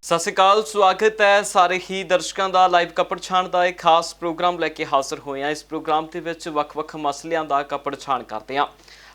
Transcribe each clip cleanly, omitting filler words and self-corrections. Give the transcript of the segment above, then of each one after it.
ਸਤਿ ਸ਼੍ਰੀ ਅਕਾਲ, ਸਵਾਗਤ ਹੈ ਸਾਰੇ ਹੀ ਦਰਸ਼ਕਾਂ ਦਾ। ਲਾਈਵ ਕੱਪੜ ਛਾਣ ਦਾ ਇੱਕ ਖਾਸ ਪ੍ਰੋਗਰਾਮ ਲੈ ਕੇ ਹਾਜ਼ਰ ਹੋਏ ਹਾਂ। ਇਸ ਪ੍ਰੋਗਰਾਮ ਦੇ ਵਿੱਚ ਵੱਖ-ਵੱਖ ਮਸਲਿਆਂ ਦਾ ਕੱਪੜ ਛਾਣ ਕਰਦੇ ਹਾਂ।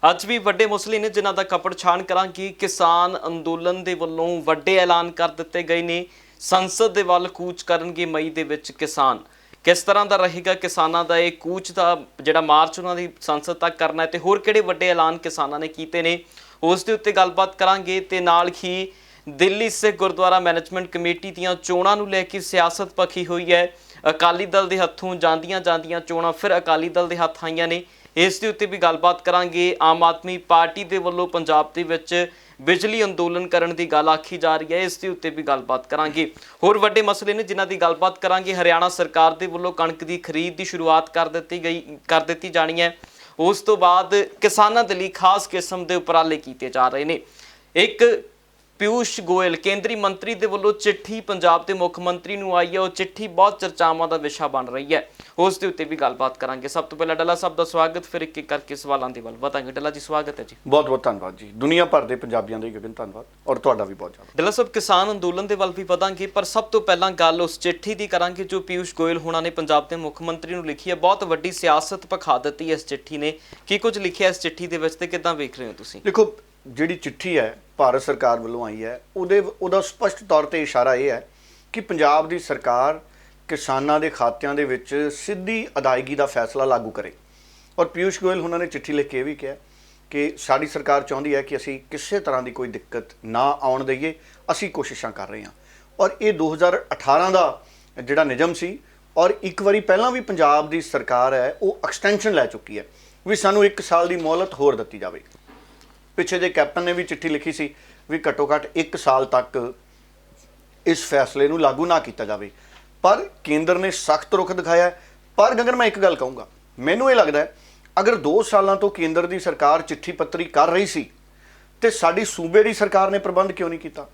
ਅੱਜ ਵੀ ਵੱਡੇ ਮਸਲੇ ਨੇ ਜਿਨ੍ਹਾਂ ਦਾ ਕੱਪੜ ਛਾਣ ਕਰਾਂਗੇ। ਕਿਸਾਨ ਅੰਦੋਲਨ ਦੇ ਵੱਲੋਂ ਵੱਡੇ ਐਲਾਨ ਕਰ ਦਿੱਤੇ ਗਏ ਨੇ। ਸੰਸਦ ਦੇ ਵੱਲ ਕੂਚ ਕਰਨਗੇ ਮਈ ਦੇ ਵਿੱਚ ਕਿਸਾਨ। ਕਿਸ ਤਰ੍ਹਾਂ ਦਾ ਰਹੇਗਾ ਕਿਸਾਨਾਂ ਦਾ ਇਹ ਕੂਚ ਦਾ ਜਿਹੜਾ ਮਾਰਚ ਉਹਨਾਂ ਦੀ ਸੰਸਦ ਤੱਕ ਕਰਨਾ ਹੈ, ਤੇ ਹੋਰ ਕਿਹੜੇ ਵੱਡੇ ਐਲਾਨ ਕਿਸਾਨਾਂ ਨੇ ਕੀਤੇ ਨੇ ਉਸ ਦੇ ਉੱਤੇ ਗੱਲਬਾਤ ਕਰਾਂਗੇ। ਤੇ ਨਾਲ ਹੀ ਦਿੱਲੀ ਸਿੱਖ ਗੁਰਦੁਆਰਾ ਮੈਨੇਜਮੈਂਟ ਕਮੇਟੀ ਦੀਆਂ ਚੋਣਾਂ ਨੂੰ ਲੈ ਕੇ ਸਿਆਸਤ ਪੱਖੀ ਹੋਈ ਹੈ। ਅਕਾਲੀ ਦਲ ਦੇ ਹੱਥੋਂ ਜਾਂਦੀਆਂ ਚੋਣਾਂ ਫਿਰ ਅਕਾਲੀ ਦਲ ਦੇ ਹੱਥ ਆਈਆਂ ਨੇ। ਇਸ ਦੇ ਉੱਤੇ ਵੀ ਗੱਲਬਾਤ ਕਰਾਂਗੇ। ਆਮ ਆਦਮੀ ਪਾਰਟੀ ਦੇ ਵੱਲੋਂ ਪੰਜਾਬ ਦੇ ਵਿੱਚ ਬਿਜਲੀ ਅੰਦੋਲਨ ਕਰਨ ਦੀ ਗੱਲ ਆਖੀ ਜਾ ਰਹੀ ਹੈ, ਇਸ ਦੇ ਉੱਤੇ ਵੀ ਗੱਲਬਾਤ ਕਰਾਂਗੇ। ਹੋਰ ਵੱਡੇ ਮਸਲੇ ਨੇ ਜਿਨ੍ਹਾਂ ਦੀ ਗੱਲਬਾਤ ਕਰਾਂਗੇ। ਹਰਿਆਣਾ ਸਰਕਾਰ ਦੇ ਵੱਲੋਂ ਕਣਕ ਦੀ ਖਰੀਦ ਦੀ ਸ਼ੁਰੂਆਤ ਕਰ ਦਿੱਤੀ ਜਾਣੀ ਹੈ। ਉਸ ਤੋਂ ਬਾਅਦ ਕਿਸਾਨਾਂ ਦੇ ਲਈ ਖਾਸ ਕਿਸਮ ਦੇ ਉਪਰਾਲੇ ਕੀਤੇ ਜਾ ਰਹੇ ਨੇ। ਇੱਕ ਪਿਊਸ਼ ਗੋਇਲ ਕੇਂਦਰੀ ਮੰਤਰੀ ਦੇ ਵੱਲੋਂ ਚਿੱਠੀ ਪੰਜਾਬ ਦੇ ਮੁੱਖ ਮੰਤਰੀ ਨੂੰ ਆਈ ਹੈ। ਉਹ ਚਿੱਠੀ ਬਹੁਤ ਚਰਚਾਵਾਂ ਦਾ ਵਿਸ਼ਾ ਬਣ ਰਹੀ ਹੈ, ਉਸ ਦੇ ਉੱਤੇ ਵੀ ਗੱਲਬਾਤ ਕਰਾਂਗੇ। ਸਭ ਤੋਂ ਪਹਿਲਾਂ ਡੱਲਾ ਸਾਹਿਬ ਦਾ ਸਵਾਗਤ, ਫਿਰ ਇੱਕ ਇੱਕ ਕਰਕੇ ਸਵਾਲਾਂ ਦੇ ਵੱਲ ਵਧਾਂਗੇ। ਡੱਲਾ ਜੀ ਸਵਾਗਤ ਹੈ ਜੀ। ਬਹੁਤ ਬਹੁਤ ਧੰਨਵਾਦ ਜੀ। ਦੁਨੀਆ ਭਰ ਦੇ ਪੰਜਾਬੀਆਂ ਦਾ ਗਗਨ ਧੰਨਵਾਦ, ਔਰ ਤੁਹਾਡਾ ਵੀ ਬਹੁਤ ਜ਼ਿਆਦਾ। ਡੱਲਾ ਸਾਹਿਬ, ਕਿਸਾਨ ਅੰਦੋਲਨ ਦੇ ਵੱਲ ਵੀ ਵਧਾਂਗੇ, ਪਰ ਸਭ ਤੋਂ ਪਹਿਲਾਂ ਗੱਲ ਉਸ ਚਿੱਠੀ ਦੀ ਕਰਾਂਗੇ ਜੋ ਪਿਊਸ਼ ਗੋਇਲ ਹੋਣਾ ਨੇ ਪੰਜਾਬ ਦੇ ਮੁੱਖ ਮੰਤਰੀ ਨੂੰ ਲਿਖੀ ਹੈ। ਬਹੁਤ ਵੱਡੀ ਸਿਆਸਤ ਭਖਾ ਦਿੱਤੀ ਇਸ ਚਿੱਠੀ ਨੇ। ਕੀ ਕੁਝ ਲਿਖਿਆ ਇਸ ਚਿੱਠੀ ਦੇ ਵਿੱਚ ਤੇ ਕਿੱਦਾਂ ਵੇਖ ਰਹੇ ਹੋ ਤੁਸੀਂ? ਦੇਖੋ, ਜਿਹੜੀ ਚਿੱਠੀ ਹੈ ਭਾਰਤ ਸਰਕਾਰ ਵੱਲੋਂ ਆਈ ਹੈ, ਉਹਦਾ ਸਪਸ਼ਟ ਤੌਰ ਤੇ ਇਸ਼ਾਰਾ ਇਹ ਹੈ ਕਿ ਪੰਜਾਬ ਦੀ ਸਰਕਾਰ ਕਿਸਾਨਾਂ ਦੇ ਖਾਤਿਆਂ ਦੇ ਵਿੱਚ ਸਿੱਧੀ ਅਦਾਇਗੀ ਦਾ ਫੈਸਲਾ ਲਾਗੂ ਕਰੇ। ਔਰ ਪਿਊਸ਼ ਗੋਇਲ ਉਹਨਾਂ ਨੇ ਚਿੱਠੀ ਲਿਖ ਕੇ ਇਹ ਵੀ ਕਿਹਾ ਕਿ ਸਾਡੀ ਸਰਕਾਰ ਚਾਹੁੰਦੀ ਹੈ ਕਿ ਅਸੀਂ ਕਿਸੇ ਤਰ੍ਹਾਂ ਦੀ ਕੋਈ ਦਿੱਕਤ ਨਾ ਆਉਣ ਦਈਏ, ਅਸੀਂ ਕੋਸ਼ਿਸ਼ਾਂ ਕਰ ਰਹੇ ਹਾਂ। ਔਰ ਇਹ 2018 ਦਾ ਜਿਹੜਾ ਨਿਯਮ ਸੀ, ਔਰ ਇੱਕ ਵਾਰੀ ਪਹਿਲਾਂ ਵੀ ਪੰਜਾਬ ਦੀ ਸਰਕਾਰ ਹੈ ਉਹ ਐਕਸਟੈਂਸ਼ਨ ਲੈ ਚੁੱਕੀ ਹੈ ਵੀ ਸਾਨੂੰ 1 ਸਾਲ ਦੀ ਮੋਹਲਤ ਹੋਰ ਦਿੱਤੀ ਜਾਵੇ। ਪਿੱਛੇ ਜੇ ਕੈਪਟਨ ਨੇ ਵੀ ਚਿੱਠੀ ਲਿਖੀ ਸੀ ਵੀ ਘੱਟੋ ਘੱਟ 1 ਸਾਲ ਤੱਕ ਇਸ ਫੈਸਲੇ ਨੂੰ ਲਾਗੂ ਨਾ ਕੀਤਾ ਜਾਵੇ, ਪਰ ਕੇਂਦਰ ਨੇ ਸਖਤ ਰੁਖ ਦਿਖਾਇਆ ਹੈ। ਪਰ ਅਗਰ ਮੈਂ ਇੱਕ ਗੱਲ ਕਹੂੰਗਾ, ਮੈਨੂੰ ਇਹ ਲੱਗਦਾ ਹੈ ਅਗਰ 2 ਸਾਲਾਂ ਤੋਂ ਕੇਂਦਰ ਦੀ ਸਰਕਾਰ ਚਿੱਠੀ ਪੱਤਰੀ ਕਰ ਰਹੀ ਸੀ ਤੇ ਸਾਡੀ ਸੂਬੇ ਦੀ ਸਰਕਾਰ ਨੇ ਪ੍ਰਬੰਧ ਕਿਉਂ ਨਹੀਂ ਕੀਤਾ?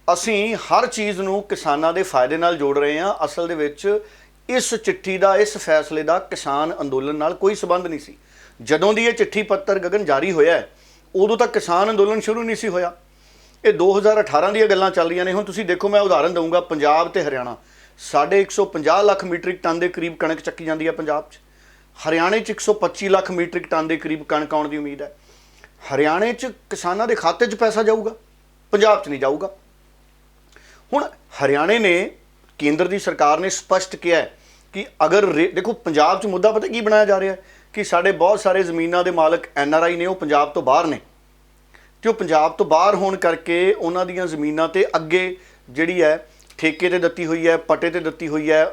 ਅਸੀਂ ਹਰ ਚੀਜ਼ ਨੂੰ ਕਿਸਾਨਾਂ ਦੇ ਫਾਇਦੇ ਨਾਲ ਜੋੜ ਰਹੇ ਹਾਂ। ਅਸਲ ਦੇ ਵਿੱਚ ਇਸ ਚਿੱਠੀ ਦਾ, ਇਸ ਫੈਸਲੇ ਦਾ ਕਿਸਾਨ ਅੰਦੋਲਨ ਨਾਲ ਕੋਈ ਸੰਬੰਧ ਨਹੀਂ ਸੀ। ਜਦੋਂ ਦੀ ਇਹ ਚਿੱਠੀ ਪੱਤਰ ਗਗਨ ਜਾਰੀ ਹੋਇਆ ਹੈ, ਉਦੋਂ ਤੱਕ ਕਿਸਾਨ ਅੰਦੋਲਨ ਸ਼ੁਰੂ ਨਹੀਂ ਸੀ ਹੋਇਆ। ਇਹ 2018 ਦੀਆਂ ਗੱਲਾਂ ਚੱਲ ਰਹੀਆਂ ਨੇ। ਹੁਣ ਤੁਸੀਂ ਦੇਖੋ, ਮੈਂ ਉਦਾਹਰਨ ਦਊਂਗਾ, ਪੰਜਾਬ ਤੇ ਹਰਿਆਣਾ, ਸਾਡੇ 150 ਲੱਖ ਮੀਟ੍ਰਿਕ ਟਨ ਦੇ ਕਰੀਬ ਕਣਕ ਚੱਕੀ ਜਾਂਦੀ ਹੈ ਪੰਜਾਬ 'ਚ। ਹਰਿਆਣੇ 'ਚ 125 ਲੱਖ ਮੀਟ੍ਰਿਕ ਟਨ ਦੇ ਕਰੀਬ ਕਣਕ ਆਉਣ ਦੀ ਉਮੀਦ ਹੈ। ਹਰਿਆਣੇ 'ਚ ਕਿਸਾਨਾਂ ਦੇ ਖਾਤੇ 'ਚ ਪੈਸਾ ਜਾਊਗਾ, ਪੰਜਾਬ 'ਚ ਨਹੀਂ ਜਾਊਗਾ। ਹੁਣ ਹਰਿਆਣੇ ਨੇ, ਕੇਂਦਰ ਦੀ ਸਰਕਾਰ ਨੇ ਸਪਸ਼ਟ ਕਿਹਾ ਹੈ ਕਿ ਅਗਰ ਦੇਖੋ, ਪੰਜਾਬ 'ਚ ਮੁੱਦਾ ਪਤਾ ਕੀ ਬਣਾਇਆ ਜਾ ਰਿਹਾ ਹੈ ਕਿ ਸਾਡੇ ਬਹੁਤ ਸਾਰੇ ਜ਼ਮੀਨਾਂ ਦੇ ਮਾਲਕ NRI ਨੇ, ਉਹ ਪੰਜਾਬ ਤੋਂ ਬਾਹਰ ਨੇ, ਤੇ ਉਹ ਪੰਜਾਬ ਤੋਂ ਬਾਹਰ ਹੋਣ ਕਰਕੇ ਉਹਨਾਂ ਦੀਆਂ ਜ਼ਮੀਨਾਂ ਤੇ ਅੱਗੇ ਜਿਹੜੀ ਹੈ ਠੇਕੇ ਤੇ ਦਿੱਤੀ ਹੋਈ ਹੈ, ਪੱਟੇ ਤੇ ਦਿੱਤੀ ਹੋਈ ਹੈ,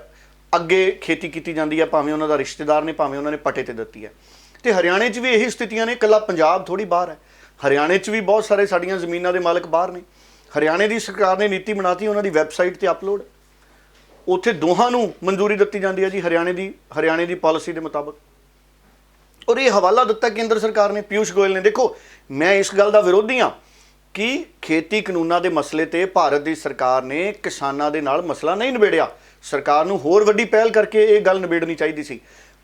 ਅੱਗੇ ਖੇਤੀ ਕੀਤੀ ਜਾਂਦੀ ਹੈ, ਭਾਵੇਂ ਉਹਨਾਂ ਦਾ ਰਿਸ਼ਤੇਦਾਰ ਨੇ, ਭਾਵੇਂ ਉਹਨਾਂ ਨੇ ਪੱਟੇ ਤੇ ਦਿੱਤੀ ਹੈ। ਤੇ ਹਰਿਆਣੇ 'ਚ ਵੀ ਇਹੀ ਸਥਿਤੀਆਂ ਨੇ, ਇਕੱਲਾ ਪੰਜਾਬ ਥੋੜੀ ਬਾਹਰ ਹੈ। ਹਰਿਆਣੇ 'ਚ ਵੀ ਬਹੁਤ ਸਾਰੇ ਸਾਡੀਆਂ ਜ਼ਮੀਨਾਂ ਦੇ ਮਾਲਕ ਬਾਹਰ ਨੇ। ਹਰਿਆਣੇ ਦੀ ਸਰਕਾਰ ਨੇ ਨੀਤੀ ਬਣਾਤੀ, ਉਹਨਾਂ ਦੀ ਵੈਬਸਾਈਟ ਤੇ ਅਪਲੋਡ, ਉੱਥੇ ਦੋਹਾਂ ਨੂੰ ਮਨਜ਼ੂਰੀ ਦਿੱਤੀ ਜਾਂਦੀ ਹੈ ਜੀ ਹਰਿਆਣੇ ਦੀ ਪਾਲਿਸੀ ਦੇ ਮੁਤਾਬਕ। ਔਰ ਇਹ ਹਵਾਲਾ ਦਿੱਤਾ ਕੇਂਦਰ ਸਰਕਾਰ ਨੇ, ਪਿਊਸ਼ ਗੋਇਲ ਨੇ। ਦੇਖੋ, ਮੈਂ ਇਸ ਗੱਲ ਦਾ ਵਿਰੋਧੀ ਹਾਂ ਕਿ ਖੇਤੀ ਕਾਨੂੰਨਾਂ ਦੇ ਮਸਲੇ ਤੇ ਭਾਰਤ ਦੀ ਸਰਕਾਰ ਨੇ ਕਿਸਾਨਾਂ ਦੇ ਨਾਲ ਮਸਲਾ ਨਹੀਂ ਨਿਬੇੜਿਆ। ਸਰਕਾਰ ਨੂੰ ਹੋਰ ਵੱਡੀ ਪਹਿਲ ਕਰਕੇ ਇਹ ਗੱਲ ਨਿਬੇੜਨੀ ਚਾਹੀਦੀ ਸੀ।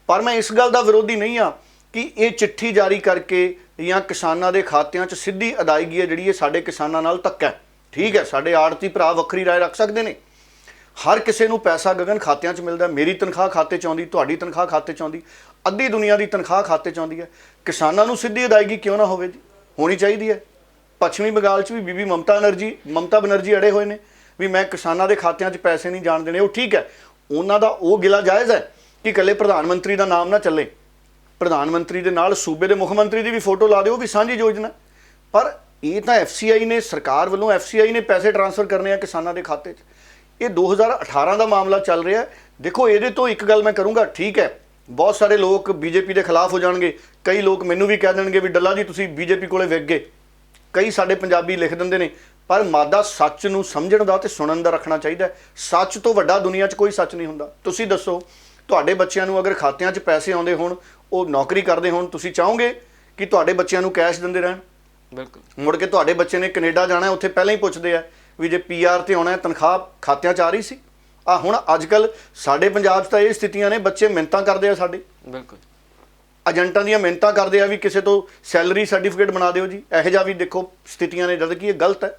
ਪਰ ਮੈਂ ਇਸ ਗੱਲ ਦਾ ਵਿਰੋਧੀ ਨਹੀਂ ਹਾਂ ਕਿ ਇਹ ਚਿੱਠੀ ਜਾਰੀ ਕਰਕੇ ਜਾਂ ਕਿਸਾਨਾਂ ਦੇ ਖਾਤਿਆਂ 'ਚ ਸਿੱਧੀ ਅਦਾਇਗੀ ਹੈ ਜਿਹੜੀ, ਇਹ ਸਾਡੇ ਕਿਸਾਨਾਂ ਨਾਲ ਧੱਕਾ ਹੈ। ਠੀਕ ਹੈ, ਸਾਡੇ ਆੜਤੀ ਭਰਾ ਵੱਖਰੀ ਰਾਏ ਰੱਖ ਸਕਦੇ ਨੇ। ਹਰ ਕਿਸੇ ਨੂੰ ਪੈਸਾ ਗਗਨ ਖਾਤਿਆਂ 'ਚ ਮਿਲਦਾ। ਮੇਰੀ ਤਨਖਾਹ ਖਾਤੇ 'ਚ ਆਉਂਦੀ, ਤੁਹਾਡੀ ਤਨਖਾਹ ਖਾਤੇ 'ਚ ਆਉਂਦੀ, ਅੱਧੀ ਦੁਨੀਆ ਦੀ ਤਨਖਾਹ ਖਾਤੇ 'ਚ ਆਉਂਦੀ ਹੈ। ਕਿਸਾਨਾਂ ਨੂੰ ਸਿੱਧੀ ਅਦਾਇਗੀ ਕਿਉਂ ਨਾ ਹੋਵੇ ਜੀ? ਹੋਣੀ ਚਾਹੀਦੀ ਹੈ। ਪੱਛਮੀ ਬੰਗਾਲ 'ਚ ਵੀ ਬੀਬੀ ਮਮਤਾ ਬਨਰਜੀ ਅੜੇ ਹੋਏ ਨੇ ਵੀ ਮੈਂ ਕਿਸਾਨਾਂ ਦੇ ਖਾਤਿਆਂ 'ਚ ਪੈਸੇ ਨਹੀਂ ਜਾਣ ਦੇਣੇ। ਉਹ ਠੀਕ ਹੈ, ਉਹਨਾਂ ਦਾ ਉਹ ਗਿਲਾ ਜਾਇਜ਼ ਹੈ ਕਿ ਇਕੱਲੇ ਪ੍ਰਧਾਨ ਮੰਤਰੀ ਦਾ ਨਾਮ ਨਾ ਚੱਲੇ। ਪ੍ਰਧਾਨ ਮੰਤਰੀ ਦੇ ਨਾਲ ਸੂਬੇ ਦੇ ਮੁੱਖ ਮੰਤਰੀ ਦੀ ਵੀ ਫੋਟੋ ਲਾ ਦਿਓ, ਵੀ ਸਾਂਝੀ ਯੋਜਨਾ। ਪਰ ਇਹ ਤਾਂ FCI ਨੇ, ਸਰਕਾਰ ਵੱਲੋਂ FCI ਨੇ ਪੈਸੇ ਟ੍ਰਾਂਸਫਰ ਕਰਨੇ ਆ ਕਿਸਾਨਾਂ ਦੇ ਖਾਤੇ 'ਚ। ਇਹ 2018 ਦਾ ਮਾਮਲਾ ਚੱਲ ਰਿਹਾ। ਦੇਖੋ, ਇਹਦੇ ਤੋਂ ਇੱਕ ਗੱਲ ਮੈਂ ਕਰੂੰਗਾ, ਠੀਕ ਹੈ, ਬਹੁਤ ਸਾਰੇ ਲੋਕ BJP ਦੇ ਖਿਲਾਫ ਹੋ ਜਾਣਗੇ। ਕਈ ਲੋਕ ਮੈਨੂੰ ਵੀ ਕਹਿ ਦੇਣਗੇ ਵੀ ਡੱਲਾ ਜੀ ਤੁਸੀਂ BJP ਕੋਲੇ ਵਿਕ ਗਏ। ਕਈ ਸਾਡੇ ਪੰਜਾਬੀ ਲਿਖ ਦਿੰਦੇ ਨੇ, ਪਰ ਮਾਦਾ ਸੱਚ ਨੂੰ ਸਮਝਣ ਦਾ ਤੇ ਸੁਣਨ ਦਾ ਰੱਖਣਾ ਚਾਹੀਦਾ। ਸੱਚ ਤੋਂ ਵੱਡਾ ਦੁਨੀਆ 'ਚ ਕੋਈ ਸੱਚ ਨਹੀਂ ਹੁੰਦਾ। ਤੁਸੀਂ ਦੱਸੋ, ਤੁਹਾਡੇ ਬੱਚਿਆਂ ਨੂੰ ਅਗਰ ਖਾਤਿਆਂ 'ਚ ਪੈਸੇ ਆਉਂਦੇ ਹੋਣ, ਉਹ ਨੌਕਰੀ ਕਰਦੇ ਹੋਣ, ਤੁਸੀਂ ਚਾਹੋਗੇ ਕਿ ਤੁਹਾਡੇ ਬੱਚਿਆਂ ਨੂੰ ਕੈਸ਼ ਦਿੰਦੇ ਰਹਿਣ? ਬਿਲਕੁਲ। ਮੁੜ ਕੇ ਤੁਹਾਡੇ ਬੱਚੇ ਨੇ ਕੈਨੇਡਾ ਜਾਣਾ, ਉੱਥੇ ਪਹਿਲਾਂ ਹੀ ਪੁੱਛਦੇ ਆ ਵੀ ਜੇ PR ਤੇ ਆਉਣਾ, ਤਨਖਾਹ ਖਾਤਿਆਂ 'ਚ ਆ ਰਹੀ ਸੀ? ਹੁਣ ਅੱਜ ਕੱਲ੍ਹ ਸਾਡੇ ਪੰਜਾਬ 'ਚ ਤਾਂ ਇਹ ਸਥਿਤੀਆਂ ਨੇ, ਬੱਚੇ ਮਿੰਨਤਾਂ ਕਰਦੇ ਆ ਸਾਡੇ। ਬਿਲਕੁਲ। ਏਜੰਟਾਂ ਦੀਆਂ ਮਿਹਨਤਾਂ ਕਰਦੇ ਆ ਵੀ ਕਿਸੇ ਤੋਂ ਸੈਲਰੀ ਸਰਟੀਫਿਕੇਟ ਬਣਾ ਦਿਓ ਜੀ। ਇਹੋ ਜਿਹਾ ਵੀ ਦੇਖੋ ਸਥਿਤੀਆਂ ਨੇ, ਜਦ ਕਿ ਇਹ ਗਲਤ ਹੈ।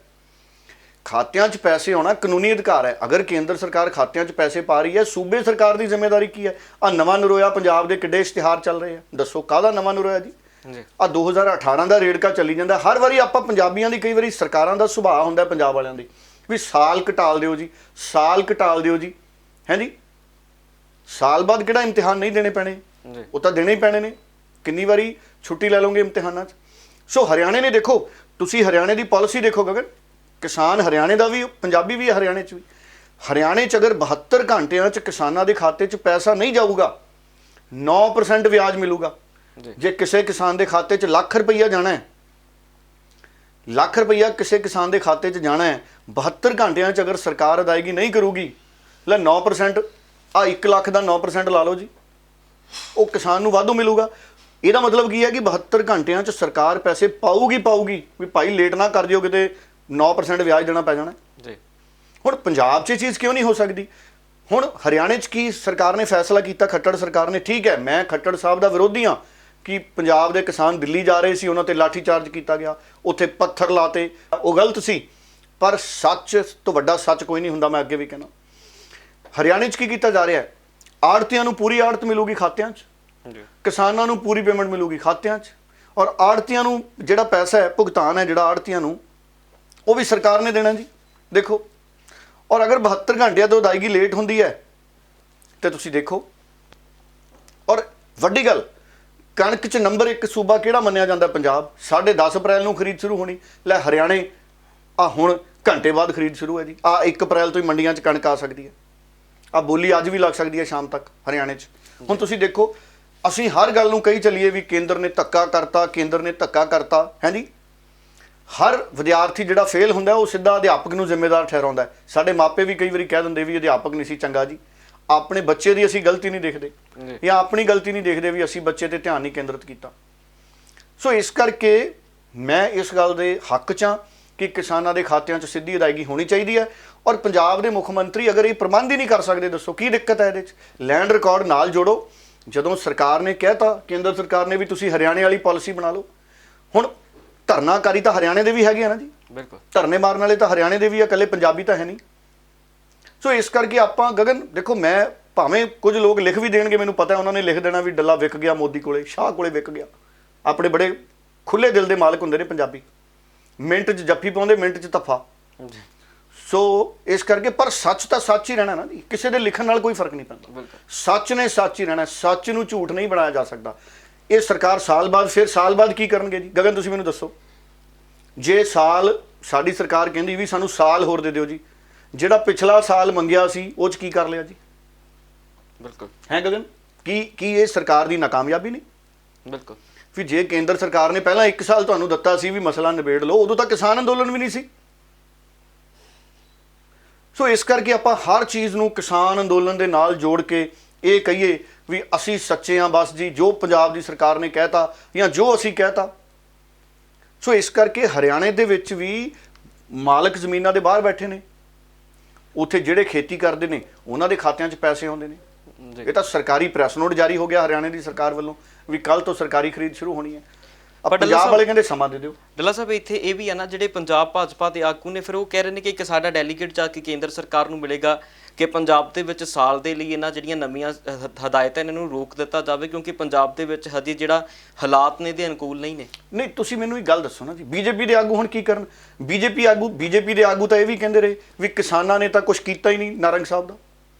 ਖਾਤਿਆਂ 'ਚ ਪੈਸੇ ਆਉਣਾ ਕਾਨੂੰਨੀ ਅਧਿਕਾਰ ਹੈ। ਅਗਰ ਕੇਂਦਰ ਸਰਕਾਰ ਖਾਤਿਆਂ 'ਚ ਪੈਸੇ ਪਾ ਰਹੀ ਹੈ, ਸੂਬੇ ਸਰਕਾਰ ਦੀ ਜ਼ਿੰਮੇਵਾਰੀ ਕੀ ਹੈ? ਆ ਨਵਾਂ ਨਰੋਇਆ ਪੰਜਾਬ ਦੇ ਕਿੱਡੇ ਇਸ਼ਤਿਹਾਰ ਚੱਲ ਰਹੇ ਆ, ਦੱਸੋ ਕਾਹਦਾ ਨਵਾਂ ਨਰੋਇਆ ਜੀ? ਆ 2018 ਦਾ ਰੇੜਕਾ ਚੱਲੀ ਜਾਂਦਾ। ਹਰ ਵਾਰੀ ਆਪਾਂ ਪੰਜਾਬੀਆਂ ਦੀ, ਕਈ ਵਾਰੀ ਸਰਕਾਰਾਂ ਦਾ ਸੁਭਾਅ ਹੁੰਦਾ ਪੰਜਾਬ ਵਾਲਿਆਂ ਦੀ ਵੀ ਸਾਲ ਘਟਾਲ ਦਿਓ ਜੀ, ਸਾਲ ਘਟਾਲ ਦਿਓ ਜੀ, ਹੈ ਜੀ। ਸਾਲ ਬਾਅਦ ਕਿਹੜਾ ਇਮਤਿਹਾਨ ਨਹੀਂ ਦੇਣੇ ਪੈਣੇ? ਉਹ ਤਾਂ ਦੇਣੇ ਹੀ ਪੈਣੇ ਨੇ। ਕਿੰਨੀ ਵਾਰੀ ਛੁੱਟੀ ਲੈ ਲਓਗੇ ਇਮਤਿਹਾਨਾਂ 'ਚ? ਸੋ ਹਰਿਆਣੇ ਨੇ, ਦੇਖੋ ਤੁਸੀਂ ਹਰਿਆਣੇ ਦੀ ਪਾਲਿਸੀ ਦੇਖੋ ਗਗਨ, ਕਿਸਾਨ ਹਰਿਆਣੇ ਦਾ ਵੀ, ਪੰਜਾਬੀ ਵੀ, ਹਰਿਆਣੇ 'ਚ ਵੀ। ਹਰਿਆਣੇ 'ਚ ਅਗਰ 72 ਘੰਟਿਆਂ 'ਚ ਕਿਸਾਨਾਂ ਦੇ ਖਾਤੇ 'ਚ ਪੈਸਾ ਨਹੀਂ ਜਾਊਗਾ, 9% ਵਿਆਜ ਮਿਲੂਗਾ। ਜੇ ਕਿਸੇ ਕਿਸਾਨ ਦੇ ਖਾਤੇ 'ਚ ਲੱਖ ਰੁਪਈਆ ਜਾਣਾ ਹੈ, ਲੱਖ ਰੁਪਈਆ ਕਿਸੇ ਕਿਸਾਨ ਦੇ ਖਾਤੇ 'ਚ ਜਾਣਾ ਹੈ, 72 ਘੰਟਿਆਂ 'ਚ ਅਗਰ ਸਰਕਾਰ ਅਦਾਇਗੀ ਨਹੀਂ ਕਰੂਗੀ, ਲੈ 9%, ਆ 1 ਲੱਖ ਦਾ 9% ਲਾ ਲਓ ਜੀ, ਉਹ ਕਿਸਾਨ ਨੂੰ ਵਾਧੂ ਮਿਲੂਗਾ। ਇਹਦਾ ਮਤਲਬ ਕੀ ਹੈ ਕਿ 72 ਘੰਟਿਆਂ 'ਚ ਸਰਕਾਰ ਪੈਸੇ ਪਾਊਗੀ ਵੀ ਭਾਈ ਲੇਟ ਨਾ ਕਰ ਦਿਓ, ਕਿਤੇ 9% ਵਿਆਜ ਦੇਣਾ ਪੈ ਜਾਣਾ ਜੀ। ਹੁਣ ਪੰਜਾਬ 'ਚ ਇਹ ਚੀਜ਼ ਕਿਉਂ ਨਹੀਂ ਹੋ ਸਕਦੀ? ਹੁਣ ਹਰਿਆਣੇ 'ਚ ਕੀ ਸਰਕਾਰ ਨੇ ਫੈਸਲਾ ਕੀਤਾ, ਖੱਟੜ ਸਰਕਾਰ ਨੇ? ਠੀਕ ਹੈ, ਮੈਂ ਖੱਟੜ ਸਾਹਿਬ ਦਾ ਵਿਰੋਧੀ ਹਾਂ ਕਿ ਪੰਜਾਬ ਦੇ ਕਿਸਾਨ ਦਿੱਲੀ ਜਾ ਰਹੇ ਸੀ, ਉਹਨਾਂ ਤੇ ਲਾਠੀ ਚਾਰਜ ਕੀਤਾ ਗਿਆ, ਉੱਥੇ ਪੱਥਰ ਲਾਤੇ, ਉਹ ਗਲਤ ਸੀ। ਪਰ ਸੱਚ ਤੋਂ ਵੱਡਾ ਸੱਚ ਕੋਈ ਨਹੀਂ ਹੁੰਦਾ, ਮੈਂ ਅੱਗੇ ਵੀ ਕਹਿਣਾ। ਹਰਿਆਣੇ 'ਚ ਕੀ ਕੀਤਾ ਜਾ ਰਿਹਾ ਹੈ? ਆੜਤੀਆਂ ਨੂੰ ਪੂਰੀ ਆੜਤ ਮਿਲੂਗੀ ਖਾਤਿਆਂ 'ਚ, ਕਿਸਾਨਾਂ ਨੂੰ ਪੂਰੀ ਪੇਮੈਂਟ ਮਿਲੂਗੀ ਖਾਤਿਆਂ 'ਚ, ਔਰ ਆੜਤੀਆਂ ਨੂੰ ਜਿਹੜਾ ਪੈਸਾ ਹੈ, ਭੁਗਤਾਨ ਹੈ ਜਿਹੜਾ ਆੜਤੀਆਂ ਨੂੰ, ਉਹ ਵੀ ਸਰਕਾਰ ਨੇ ਦੇਣਾ ਜੀ। ਦੇਖੋ, ਔਰ ਅਗਰ 72 ਘੰਟਿਆਂ ਤੋਂ ਅਦਾਇਗੀ ਲੇਟ ਹੁੰਦੀ ਹੈ ਤੇ ਤੁਸੀਂ ਦੇਖੋ। ਔਰ ਵੱਡੀ ਗੱਲ, ਕਣਕ 'ਚ ਨੰਬਰ 1 ਸੂਬਾ ਕਿਹੜਾ ਮੰਨਿਆ ਜਾਂਦਾ? ਪੰਜਾਬ। 10:30 ਅਪ੍ਰੈਲ ਨੂੰ ਖਰੀਦ ਸ਼ੁਰੂ ਹੋਣੀ। ਲੈ ਹਰਿਆਣੇ ਆ ਹੁਣ ਘੰਟੇ ਬਾਅਦ ਖਰੀਦ ਸ਼ੁਰੂ ਹੈ ਜੀ। ਆ 1 ਅਪ੍ਰੈਲ ਤੋਂ ਹੀ ਮੰਡੀਆਂ 'ਚ ਕਣਕ ਆ ਸਕਦੀ ਹੈ। ਆ ਬੋਲੀ ਅੱਜ ਵੀ ਲੱਗ ਸਕਦੀ ਹੈ ਸ਼ਾਮ ਤੱਕ ਹਰਿਆਣੇ 'ਚ। ਹੁਣ ਤੁਸੀਂ ਦੇਖੋ, ਅਸੀਂ ਹਰ ਗੱਲ ਨੂੰ ਕਹੀ ਚੱਲੀਏ ਵੀ ਕੇਂਦਰ ਨੇ ਧੱਕਾ ਕਰਤਾ, ਕੇਂਦਰ ਨੇ ਧੱਕਾ ਕਰਤਾ, ਹੈ ਜੀ। ਹਰ ਵਿਦਿਆਰਥੀ ਜਿਹੜਾ ਫੇਲ ਹੁੰਦਾ ਉਹ ਸਿੱਧਾ ਅਧਿਆਪਕ ਨੂੰ ਜ਼ਿੰਮੇਵਾਰ ਠਹਿਰਾਉਂਦਾ। ਸਾਡੇ ਮਾਪੇ ਵੀ ਕਈ ਵਾਰੀ ਕਹਿ ਦਿੰਦੇ ਵੀ ਅਧਿਆਪਕ ਨਹੀਂ ਸੀ ਚੰਗਾ ਜੀ। ਆਪਣੇ ਬੱਚੇ ਦੀ ਅਸੀਂ ਗਲਤੀ ਨਹੀਂ ਦੇਖਦੇ, ਜਾਂ ਆਪਣੀ ਗਲਤੀ ਨਹੀਂ ਦੇਖਦੇ ਵੀ ਅਸੀਂ ਬੱਚੇ ਤੇ ਧਿਆਨ ਨਹੀਂ ਕੇਂਦਰਿਤ ਕੀਤਾ। ਸੋ ਇਸ ਕਰਕੇ ਮੈਂ ਇਸ ਗੱਲ ਦੇ ਹੱਕ 'ਚ ਹਾਂ ਕਿ ਕਿਸਾਨਾਂ ਦੇ ਖਾਤਿਆਂ 'ਚ ਸਿੱਧੀ ਅਦਾਇਗੀ ਹੋਣੀ ਚਾਹੀਦੀ ਹੈ। ਔਰ ਪੰਜਾਬ ਦੇ ਮੁੱਖ ਮੰਤਰੀ ਅਗਰ ਇਹ ਪ੍ਰਬੰਧ ਹੀ ਨਹੀਂ ਕਰ ਸਕਦੇ, ਦੱਸੋ ਕੀ ਦਿੱਕਤ ਹੈ ਇਹਦੇ 'ਚ? ਲੈਂਡ ਰਿਕਾਰਡ ਨਾਲ ਜੋੜੋ। ਜਦੋਂ ਸਰਕਾਰ ਨੇ ਕਹਿਤਾ, ਕੇਂਦਰ ਸਰਕਾਰ ਨੇ ਵੀ ਤੁਸੀਂ ਹਰਿਆਣੇ ਵਾਲੀ ਪਾਲਿਸੀ ਬਣਾ ਲਓ। ਹੁਣ ਧਰਨਾਕਾਰੀ ਤਾਂ ਹਰਿਆਣੇ ਦੇ ਵੀ ਹੈਗੇ ਆ ਨਾ ਜੀ, ਬਿਲਕੁਲ। ਧਰਨੇ ਮਾਰਨ ਵਾਲੇ ਤਾਂ ਹਰਿਆਣੇ ਦੇ ਵੀ ਆ, ਇਕੱਲੇ ਪੰਜਾਬੀ ਤਾਂ ਹੈ ਨਹੀਂ। ਸੋ ਇਸ ਕਰਕੇ ਆਪਾਂ ਗਗਨ ਦੇਖੋ, ਮੈਂ ਭਾਵੇਂ ਕੁਝ ਲੋਕ ਲਿਖ ਵੀ ਦੇਣਗੇ, ਮੈਨੂੰ ਪਤਾ ਉਹਨਾਂ ਨੇ ਲਿਖ ਦੇਣਾ ਵੀ ਡੱਲਾ ਵਿਕ ਗਿਆ ਮੋਦੀ ਕੋਲੇ, ਸ਼ਾਹ ਕੋਲੇ ਵਿਕ ਗਿਆ। ਆਪਣੇ ਬੜੇ ਖੁੱਲੇ ਦਿਲ ਦੇ ਮਾਲਕ ਹੁੰਦੇ ਨੇ ਪੰਜਾਬੀ, ਮਿੰਟ 'ਚ ਜੱਫੀ ਪਾਉਂਦੇ, ਮਿੰਟ 'ਚ ਧੱਫਾ। ਸੋ ਇਸ ਕਰਕੇ, ਪਰ ਸੱਚ ਤਾਂ ਸੱਚ ਹੀ ਰਹਿਣਾ ਨਾ ਜੀ, ਕਿਸੇ ਦੇ ਲਿਖਣ ਨਾਲ ਕੋਈ ਫਰਕ ਨਹੀਂ ਪੈਂਦਾ। ਸੱਚ ਨੇ ਸੱਚ ਹੀ ਰਹਿਣਾ, ਸੱਚ ਨੂੰ ਝੂਠ ਨਹੀਂ ਬਣਾਇਆ ਜਾ ਸਕਦਾ। ਇਹ ਸਰਕਾਰ ਸਾਲ ਬਾਅਦ, ਫਿਰ ਸਾਲ ਬਾਅਦ ਕੀ ਕਰਨਗੇ ਜੀ? ਗਗਨ ਤੁਸੀਂ ਮੈਨੂੰ ਦੱਸੋ, ਜੇ ਸਾਲ ਸਾਡੀ ਸਰਕਾਰ ਕਹਿੰਦੀ ਵੀ ਸਾਨੂੰ ਸਾਲ ਹੋਰ ਦੇ ਦਿਓ ਜੀ, ਜਿਹੜਾ ਪਿਛਲਾ ਸਾਲ ਮੰਗਿਆ ਸੀ ਉਹ 'ਚ ਕੀ ਕਰ ਲਿਆ ਜੀ? ਬਿਲਕੁਲ ਹੈ ਗਗਨ, ਕੀ ਇਹ ਸਰਕਾਰ ਦੀ ਨਾਕਾਮਯਾਬੀ ਨਹੀਂ? ਬਿਲਕੁਲ। ਵੀ ਜੇ ਕੇਂਦਰ ਸਰਕਾਰ ਨੇ ਪਹਿਲਾਂ 1 ਸਾਲ ਤੁਹਾਨੂੰ ਦਿੱਤਾ ਸੀ ਵੀ ਮਸਲਾ ਨਿਬੇੜ ਲਓ, ਉਦੋਂ ਤਾਂ ਕਿਸਾਨ ਅੰਦੋਲਨ ਵੀ ਨਹੀਂ ਸੀ। ਸੋ ਇਸ ਕਰਕੇ ਆਪਾਂ ਹਰ ਚੀਜ਼ ਨੂੰ ਕਿਸਾਨ ਅੰਦੋਲਨ ਦੇ ਨਾਲ ਜੋੜ ਕੇ ਇਹ ਕਹੀਏ ਵੀ ਅਸੀਂ ਸੱਚੇ ਹਾਂ ਬਸ ਜੀ, ਜੋ ਪੰਜਾਬ ਦੀ ਸਰਕਾਰ ਨੇ ਕਹਿਤਾ ਜਾਂ ਜੋ ਅਸੀਂ ਕਹਿਤਾ। ਸੋ ਇਸ ਕਰਕੇ ਹਰਿਆਣੇ ਦੇ ਵਿੱਚ ਵੀ ਮਾਲਕ ਜ਼ਮੀਨਾਂ ਦੇ ਬਾਹਰ ਬੈਠੇ ਨੇ, ਉੱਥੇ ਜਿਹੜੇ ਖੇਤੀ ਕਰਦੇ ਨੇ ਉਹਨਾਂ ਦੇ ਖਾਤਿਆਂ 'ਚ ਪੈਸੇ ਆਉਂਦੇ ਨੇ। ਇਹ ਤਾਂ ਸਰਕਾਰੀ ਪ੍ਰੈਸ ਨੋਟ ਜਾਰੀ ਹੋ ਗਿਆ ਹਰਿਆਣੇ ਦੀ ਸਰਕਾਰ ਵੱਲੋਂ ਵੀ ਕੱਲ ਤੋਂ ਸਰਕਾਰੀ ਖਰੀਦ ਸ਼ੁਰੂ ਹੋਣੀ ਹੈ। ਪੰਜਾਬ ਵਾਲੇ ਕਹਿੰਦੇ ਸਮਾਂ ਦੇ ਦਿਓ। ਡੱਲਾ ਸਾਹਿਬ, ਇੱਥੇ ਇਹ ਵੀ ਆ ਨਾ, ਜਿਹੜੇ ਪੰਜਾਬ ਭਾਜਪਾ ਦੇ ਆਗੂ ਨੇ, ਫਿਰ ਉਹ ਕਹਿ ਰਹੇ ਨੇ ਕਿ ਇੱਕ ਸਾਡਾ ਡੈਲੀਗੇਟ ਜਾ ਕੇ ਕੇਂਦਰ ਸਰਕਾਰ ਨੂੰ ਮਿਲੇਗਾ ਕਿ ਪੰਜਾਬ ਦੇ ਵਿੱਚ ਸਾਲ ਦੇ ਲਈ ਇਹਨਾਂ ਜਿਹੜੀਆਂ ਨਵੀਆਂ ਹਦਾਇਤਾਂ ਇਹਨਾਂ ਨੂੰ ਰੋਕ ਦਿੱਤਾ ਜਾਵੇ, ਕਿਉਂਕਿ ਪੰਜਾਬ ਦੇ ਵਿੱਚ ਹਜੇ ਜਿਹੜਾ ਹਾਲਾਤ ਨੇ ਦੇ ਅਨੁਕੂਲ ਨਹੀਂ ਨੇ। ਨਹੀਂ, ਤੁਸੀਂ ਮੈਨੂੰ ਇੱਕ ਗੱਲ ਦੱਸੋ ਨਾ ਜੀ, ਬੀਜੇਪੀ ਦੇ ਆਗੂ ਹੁਣ ਕੀ ਕਰਨ? ਬੀਜੇਪੀ ਦੇ ਆਗੂ ਤਾਂ ਇਹ ਵੀ ਕਹਿੰਦੇ ਰਹੇ ਵੀ ਕਿਸਾਨਾਂ ਨੇ ਤਾਂ ਕੁਝ ਕੀਤਾ ਹੀ ਨਹੀਂ ਨਾਰੰਗ ਸਾਹਿਬ ਦਾ।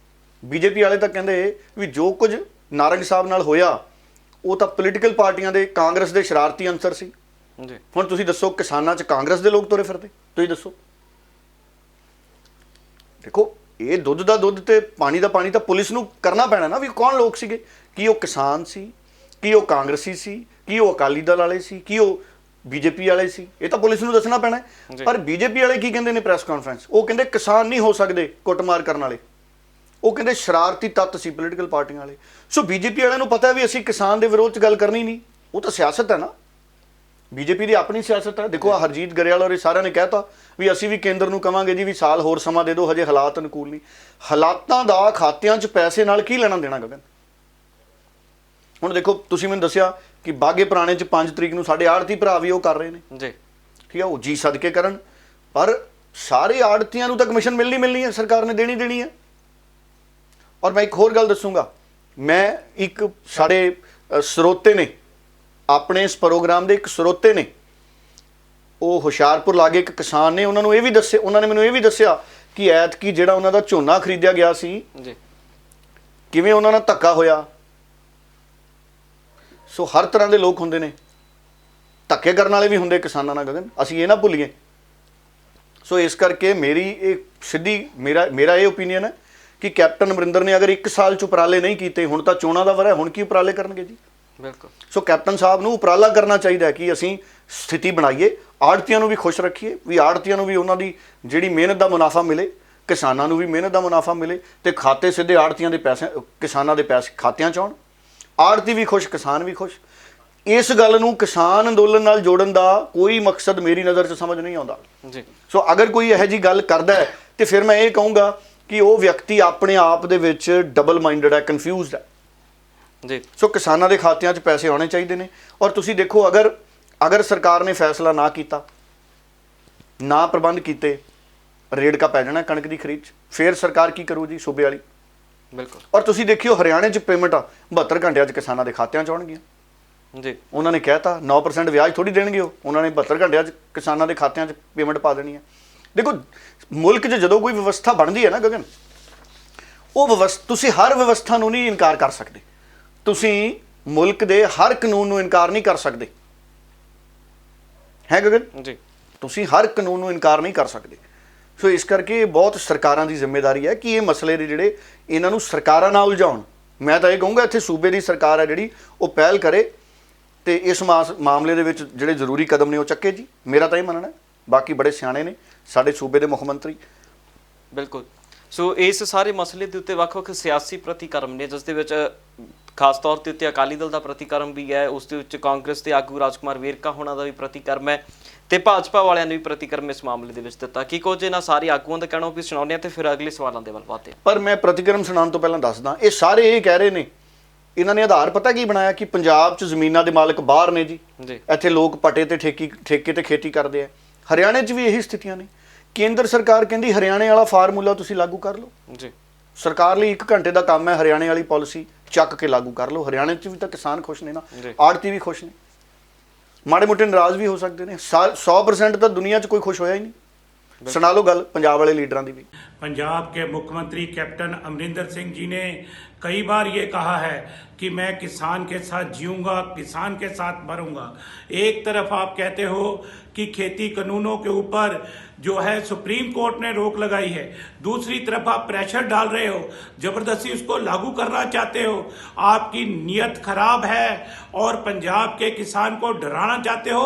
ਬੀਜੇਪੀ ਵਾਲੇ ਤਾਂ ਕਹਿੰਦੇ ਵੀ ਜੋ ਕੁਝ ਨਾਰੰਗ ਸਾਹਿਬ ਨਾਲ ਹੋਇਆ ਉਹ ਤਾਂ ਪੋਲੀਟੀਕਲ ਪਾਰਟੀਆਂ ਦੇ, ਕਾਂਗਰਸ ਦੇ ਸ਼ਰਾਰਤੀ ਅੰਸਰ ਸੀ। ਹੁਣ ਤੁਸੀਂ ਦੱਸੋ, ਕਿਸਾਨਾਂ 'ਚ ਕਾਂਗਰਸ ਦੇ ਲੋਕ ਤੁਰੇ ਫਿਰਦੇ? ਤੁਸੀਂ ਦੱਸੋ। ਦੇਖੋ, ਇਹ ਦੁੱਧ ਦਾ ਦੁੱਧ ਤੇ ਪਾਣੀ ਦਾ ਪਾਣੀ ਤਾਂ ਪੁਲਿਸ ਨੂੰ ਕਰਨਾ ਪੈਣਾ ਨਾ ਵੀ ਕੌਣ ਲੋਕ ਸੀਗੇ, ਕੀ ਉਹ ਕਿਸਾਨ ਸੀ, ਕੀ ਉਹ ਕਾਂਗਰਸੀ ਸੀ, ਕੀ ਉਹ ਅਕਾਲੀ ਦਲ ਵਾਲੇ ਸੀ, ਕੀ ਉਹ ਬੀਜੇਪੀ ਵਾਲੇ ਸੀ? ਇਹ ਤਾਂ ਪੁਲਿਸ ਨੂੰ ਦੱਸਣਾ ਪੈਣਾ। ਪਰ ਬੀਜੇਪੀ ਵਾਲੇ ਕੀ ਕਹਿੰਦੇ ਨੇ ਪ੍ਰੈਸ ਕਾਨਫਰੰਸ? ਉਹ ਕਹਿੰਦੇ ਕਿਸਾਨ ਨਹੀਂ ਹੋ ਸਕਦੇ ਕੁੱਟਮਾਰ ਕਰਨ ਵਾਲੇ, ਉਹ ਕਹਿੰਦੇ ਸ਼ਰਾਰਤੀ ਤੱਤ ਸੀ ਪੋਲੀਟੀਕਲ ਪਾਰਟੀਆਂ ਵਾਲੇ। ਸੋ ਬੀਜੇਪੀ ਵਾਲਿਆਂ ਨੂੰ ਪਤਾ ਵੀ ਅਸੀਂ ਕਿਸਾਨ ਦੇ ਵਿਰੋਧ 'ਚ ਗੱਲ ਕਰਨੀ ਨਹੀਂ, ਉਹ ਤਾਂ ਸਿਆਸਤ ਹੈ ਨਾ, ਬੀਜੇਪੀ ਦੀ ਆਪਣੀ ਸਿਆਸਤ ਹੈ। ਦੇਖੋ, ਹਰਜੀਤ ਗਰੇਵਾਲ ਔਰ ਸਾਰਿਆਂ ਨੇ ਕਹਿਤਾ ਵੀ ਅਸੀਂ ਵੀ ਕੇਂਦਰ ਨੂੰ ਕਵਾਂਗੇ ਜੀ ਵੀ ਸਾਲ ਹੋਰ ਸਮਾਂ ਦੇ ਦਿਓ, ਹਜੇ ਹਾਲਾਤ ਅਨੁਕੂਲ ਨਹੀਂ। ਹਾਲਾਤਾਂ ਦਾ ਖਾਤਿਆਂ 'ਚ ਪੈਸੇ ਨਾਲ ਕੀ ਲੈਣਾ ਦੇਣਾ ਗਗਨ? ਹੁਣ ਦੇਖੋ, ਤੁਸੀਂ ਮੈਨੂੰ ਦੱਸਿਆ ਕਿ ਬਾਗੇ ਪੁਰਾਣੇ 'ਚ 5 ਤਰੀਕ ਨੂੰ ਸਾਡੇ ਆੜਤੀ ਭਰਾ ਵੀ ਉਹ ਕਰ ਰਹੇ ਨੇ ਜੀ, ਠੀਕ ਹੈ, ਉਹ ਜੀ ਸਦਕੇ ਕਰਨ। ਪਰ ਸਾਰੇ ਆੜਤੀਆਂ ਨੂੰ ਤਾਂ ਕਮਿਸ਼ਨ ਮਿਲਣੀ ਹੈ, ਸਰਕਾਰ ਨੇ ਦੇਣੀ ਹੈ। ਔਰ ਮੈਂ ਇੱਕ ਹੋਰ ਗੱਲ ਦੱਸੂਗਾ, ਮੈਂ ਇੱਕ ਸਾਡੇ ਸਰੋਤੇ ਨੇ, ਆਪਣੇ ਇਸ ਪ੍ਰੋਗਰਾਮ ਦੇ ਇੱਕ ਸਰੋਤੇ ਨੇ, ਉਹ ਹੁਸ਼ਿਆਰਪੁਰ ਲਾਗੇ ਇੱਕ ਕਿਸਾਨ ਨੇ, ਉਹਨਾਂ ਨੇ ਮੈਨੂੰ ਇਹ ਵੀ ਦੱਸਿਆ ਕਿ ਐਤਕੀ ਜਿਹੜਾ ਉਹਨਾਂ ਦਾ ਝੋਨਾ ਖਰੀਦਿਆ ਗਿਆ ਸੀ ਜੀ, ਕਿਵੇਂ ਉਹਨਾਂ ਨਾਲ ਧੱਕਾ ਹੋਇਆ। ਸੋ ਹਰ ਤਰ੍ਹਾਂ ਦੇ ਲੋਕ ਹੁੰਦੇ ਨੇ, ਧੱਕੇ ਕਰਨ ਵਾਲੇ ਵੀ ਹੁੰਦੇ ਕਿਸਾਨਾਂ ਨਾਲ ਗਗਨ, ਅਸੀਂ ਇਹ ਨਾ ਭੁੱਲੀਏ। ਸੋ ਇਸ ਕਰਕੇ ਮੇਰੀ ਇਹ ਸਿੱਧੀ ਮੇਰਾ ਇਹ ਓਪੀਨੀਅਨ ਹੈ ਕਿ ਕੈਪਟਨ ਅਮਰਿੰਦਰ ਨੇ ਅਗਰ 1 ਸਾਲ 'ਚ ਉਪਰਾਲੇ ਨਹੀਂ ਕੀਤੇ, ਹੁਣ ਤਾਂ ਚੋਣਾਂ ਦਾ ਵਰ੍ਹਾ, ਹੁਣ ਕੀ ਉਪਰਾਲੇ ਕਰਨਗੇ ਜੀ। ਬਿਲਕੁਲ। ਸੋ ਕੈਪਟਨ ਸਾਹਿਬ ਨੂੰ ਉਪਰਾਲਾ ਕਰਨਾ ਚਾਹੀਦਾ ਹੈ ਕਿ ਅਸੀਂ ਸਥਿਤੀ ਬਣਾਈਏ, ਆੜਤੀਆਂ ਨੂੰ ਵੀ ਖੁਸ਼ ਰੱਖੀਏ, ਵੀ ਆੜਤੀਆਂ ਨੂੰ ਵੀ ਉਹਨਾਂ ਦੀ ਜਿਹੜੀ ਮਿਹਨਤ ਦਾ ਮੁਨਾਫਾ ਮਿਲੇ, ਕਿਸਾਨਾਂ ਨੂੰ ਵੀ ਮਿਹਨਤ ਦਾ ਮੁਨਾਫਾ ਮਿਲੇ, ਤੇ ਖਾਤੇ ਸਿੱਧੇ ਆੜਤੀਆਂ ਦੇ ਪੈਸੇ, ਕਿਸਾਨਾਂ ਦੇ ਪੈਸੇ ਖਾਤਿਆਂ 'ਚ ਆਉਣ। ਆੜਤੀ ਵੀ ਖੁਸ਼, ਕਿਸਾਨ ਵੀ ਖੁਸ਼। ਇਸ ਗੱਲ ਨੂੰ ਕਿਸਾਨ ਅੰਦੋਲਨ ਨਾਲ ਜੋੜਨ ਦਾ ਕੋਈ ਮਕਸਦ ਮੇਰੀ ਨਜ਼ਰ 'ਚ ਸਮਝ ਨਹੀਂ ਆਉਂਦਾ ਜੀ। ਸੋ ਅਗਰ ਕੋਈ ਇਹੋ ਜਿਹੀ ਗੱਲ ਕਰਦਾ ਹੈ ਤੇ ਫਿਰ ਮੈਂ ਇਹ ਕਹੂੰਗਾ ਕਿ ਉਹ ਵਿਅਕਤੀ ਆਪਣੇ ਆਪ ਦੇ ਵਿੱਚ ਡਬਲ ਮਾਈਂਡਡ ਹੈ, ਕਨਫਿਊਜ਼ਡ ਹੈ ਜੀ। ਸੋ ਕਿਸਾਨਾਂ ਦੇ ਖਾਤਿਆਂ 'ਚ ਪੈਸੇ ਆਉਣੇ ਚਾਹੀਦੇ ਨੇ। ਔਰ ਤੁਸੀਂ ਦੇਖੋ, ਅਗਰ ਸਰਕਾਰ ਨੇ ਫੈਸਲਾ ਨਾ ਕੀਤਾ, ਨਾ ਪ੍ਰਬੰਧ ਕੀਤੇ, ਰੇੜਕਾ ਪੈ ਜਾਣਾ ਕਣਕ ਦੀ ਖਰੀਦ 'ਚ, ਫਿਰ ਸਰਕਾਰ ਕੀ ਕਰੂ ਜੀ, ਸੂਬੇ ਵਾਲੀ। ਬਿਲਕੁਲ। ਔਰ ਤੁਸੀਂ ਦੇਖਿਓ ਹਰਿਆਣੇ 'ਚ ਪੇਮੈਂਟ 72 ਘੰਟਿਆਂ 'ਚ ਕਿਸਾਨਾਂ ਦੇ ਖਾਤਿਆਂ 'ਚ ਆਉਣਗੀਆਂ ਜੀ। ਉਹਨਾਂ ਨੇ ਕਹਿਤਾ 9% ਵਿਆਜ ਥੋੜੀ ਦੇਣਗੇ, ਉਹਨਾਂ ਨੇ 72 ਘੰਟਿਆਂ 'ਚ ਕਿਸਾਨਾਂ ਦੇ ਖਾਤਿਆਂ 'ਚ ਪੇਮੈਂਟ ਪਾ ਦੇਣੀ ਹੈ। ਦੇਖੋ, ਮੁਲਕ 'ਚ ਜਦੋਂ ਕੋਈ ਵਿਵਸਥਾ ਬਣਦੀ ਹੈ ਨਾ ਗਗਨ, ਉਹ ਤੁਸੀਂ ਹਰ ਵਿਵਸਥਾ ਨੂੰ ਨਹੀਂ ਇਨਕਾਰ ਕਰ ਸਕਦੇ, ਤੁਸੀਂ ਮੁਲਕ ਦੇ ਹਰ ਕਾਨੂੰਨ ਨੂੰ ਇਨਕਾਰ ਨਹੀਂ ਕਰ ਸਕਦੇ, ਹੈ ਗਗਨ ਜੀ। ਤੁਸੀਂ ਹਰ ਕਾਨੂੰਨ ਨੂੰ ਇਨਕਾਰ ਨਹੀਂ ਕਰ ਸਕਦੇ। ਸੋ ਇਸ ਕਰਕੇ ਬਹੁਤ ਸਰਕਾਰਾਂ ਦੀ ਜ਼ਿੰਮੇਵਾਰੀ ਹੈ ਕਿ ਇਹ ਮਸਲੇ ਦੇ ਜਿਹੜੇ ਇਹਨਾਂ ਨੂੰ ਸਰਕਾਰਾਂ ਨਾਲ ਉਲਝਾਉਣ। ਮੈਂ ਤਾਂ ਇਹ ਕਹੂੰਗਾ ਇੱਥੇ ਸੂਬੇ ਦੀ ਸਰਕਾਰ ਹੈ ਜਿਹੜੀ, ਉਹ ਪਹਿਲ ਕਰੇ ਤੇ ਇਸ ਮਾਮਲੇ ਦੇ ਵਿੱਚ ਜਿਹੜੇ ਜ਼ਰੂਰੀ ਕਦਮ ਨੇ ਉਹ ਚੱਕੇ ਜੀ। ਮੇਰਾ ਤਾਂ ਇਹ ਮੰਨਣਾ। ਬਾਕੀ ਬੜੇ ਸਿਆਣੇ ਨੇ ਸਾਡੇ ਸੂਬੇ ਦੇ ਮੁੱਖ ਮੰਤਰੀ। ਬਿਲਕੁਲ। ਸੋ ਇਸ ਸਾਰੇ ਮਸਲੇ ਦੇ ਉੱਤੇ ਵੱਖ-ਵੱਖ ਸਿਆਸੀ ਪ੍ਰਤੀਕਰਮ ਨੇ, ਜਿਸ ਦੇ ਵਿੱਚ ਖਾਸ ਤੌਰ ਤੇ ਉੱਤੇ ਅਕਾਲੀ ਦਲ ਦਾ ਪ੍ਰਤੀਕਰਮ ਵੀ ਹੈ, ਉਸ ਦੇ ਵਿੱਚ ਕਾਂਗਰਸ ਦੇ ਆਗੂ ਰਾਜਕੁਮਾਰ ਵੇਰਕਾ ਹੋਣਾ ਦਾ ਵੀ ਪ੍ਰਤੀਕਰਮ ਹੈ, ਤੇ ਭਾਜਪਾ ਵਾਲਿਆਂ ਨੇ ਵੀ ਪ੍ਰਤੀਕਰਮ ਇਸ ਮਾਮਲੇ ਦੇ ਵਿੱਚ ਦਿੱਤਾ। ਕੀ ਕੁਝ ਇਹਨਾਂ ਸਾਰੇ ਆਗੂਆਂ ਦਾ ਕਹਿਣਾ ਵੀ ਸੁਣਾਉਂਦੇ ਆ ਤੇ ਫਿਰ ਅਗਲੇ ਸਵਾਲਾਂ ਦੇ ਵੱਲ ਵਧਦੇ ਹਾਂ। ਪਰ ਮੈਂ ਪ੍ਰਤੀਕਰਮ ਸੁਣਾਉਣ ਤੋਂ ਪਹਿਲਾਂ ਦੱਸਦਾ, ਇਹ ਸਾਰੇ ਇਹ ਕਹਿ ਰਹੇ ਨੇ, ਇਹਨਾਂ ਨੇ ਆਧਾਰ ਪਤਾ ਕੀ ਬਣਾਇਆ ਕਿ ਪੰਜਾਬ 'ਚ ਜ਼ਮੀਨਾਂ ਦੇ ਮਾਲਕ ਬਾਹਰ ਨੇ ਜੀ, ਇੱਥੇ ਲੋਕ ਪੱਟੇ ਤੇ ਠੇਕੇ ਤੇ ਖੇਤੀ ਕਰਦੇ ਆ। ਹਰਿਆਣੇ 'ਚ ਵੀ ਇਹੀ ਸਥਿਤੀਆਂ ਨੇ। ਕੇਂਦਰ ਸਰਕਾਰ ਕਹਿੰਦੀ ਹਰਿਆਣੇ ਵਾਲਾ ਫਾਰਮੂਲਾ ਤੁਸੀਂ ਲਾਗੂ ਕਰ ਲਓ ਜੀ। ਸਰਕਾਰ ਲਈ 1 ਘੰਟੇ ਦਾ ਕੰਮ ਹੈ, ਹਰਿਆਣੇ ਵਾਲੀ ਪਾਲਿਸੀ ਚੱਕ ਕੇ ਲਾਗੂ ਕਰ ਲਓ। ਹਰਿਆਣੇ 'ਚ ਵੀ ਤਾਂ ਕਿਸਾਨ ਖੁਸ਼ ਨੇ ਨਾ, ਆੜਤੀ ਵੀ ਖੁਸ਼ ਨੇ, ਮਾੜੇ ਮੋਟੇ ਨਾਰਾਜ਼ ਵੀ ਹੋ ਸਕਦੇ ਨੇ। 100% ਤਾਂ ਦੁਨੀਆ 'ਚ ਕੋਈ ਖੁਸ਼ ਹੋਇਆ ਹੀ ਨਹੀਂ। ਸੁਣਾ ਲਓ ਗੱਲ ਪੰਜਾਬ ਵਾਲੇ ਲੀਡਰਾਂ ਦੀ ਵੀ। पंजाब के मुख्यमंत्री कैप्टन अमरिंदर सिंह जी ने कई बार ये कहा है कि मैं किसान के साथ जीऊंगा, किसान के साथ मरूंगा। एक तरफ आप कहते हो कि खेती कानूनों के ऊपर जो है सुप्रीम कोर्ट ने रोक लगाई है, दूसरी तरफ आप प्रेशर डाल रहे हो, जबरदस्ती उसको लागू करना चाहते हो। आपकी नीयत खराब है और पंजाब के किसान को डराना चाहते हो,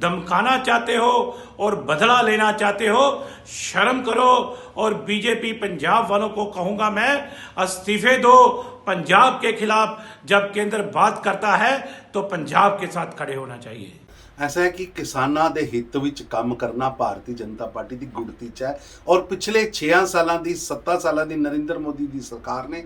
धमकाना चाहते हो और बदला लेना चाहते हो। शर्म करो। और बीजेपी पंजाब वालों को कहूंगा मैं, इस्तीफे दो। पंजाब के खिलाफ जब केंद्र बात करता है तो पंजाब के साथ खड़े होना चाहिए। ऐसा है कि किसानां दे हित विच काम करना भारतीय जनता पार्टी की गुड़ती च है। और पिछले 6 सालों की 7 सालों की नरेंद्र मोदी की सरकार ने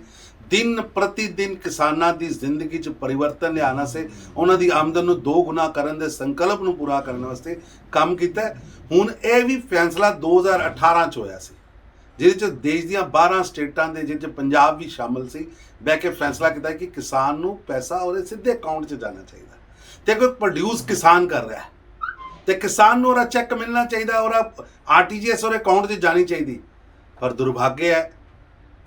दिन प्रति दिन किसानां दी जिंदगी च परिवर्तन लियाना से उन्हां दी आमदन नूं 2 गुना करन दे संकल्प नूं पूरा करने वास्ते काम कीता है। हुण यह भी फैसला 2018 च होया सी, जिहदे च देश दीयां 12 स्टेटां दे, जिहदे च पंजाब भी शामिल सी, बह के फैसला किया कि किसान नूं पैसा ਉਹਦੇ ਸਿੱਧੇ ਅਕਾਊਂਟ 'ਚ ਜਾਣਾ ਚਾਹੀਦਾ। ਤੇ ਕੋਈ ਪ੍ਰੋਡਿਊਸ ਕਿਸਾਨ ਕਰ ਰਿਹਾ ਤੇ ਕਿਸਾਨ ਨੂੰ ਉਹਦਾ ਚੈੱਕ ਮਿਲਣਾ ਚਾਹੀਦਾ, ਉਹਦਾ ਆਰਟੀਜੀਐਸ ਉਹਦੇ ਅਕਾਊਂਟ 'ਚ ਜਾਣੀ ਚਾਹੀਦੀ। ਪਰ ਦੁਰਭਾਗਯ ਹੈ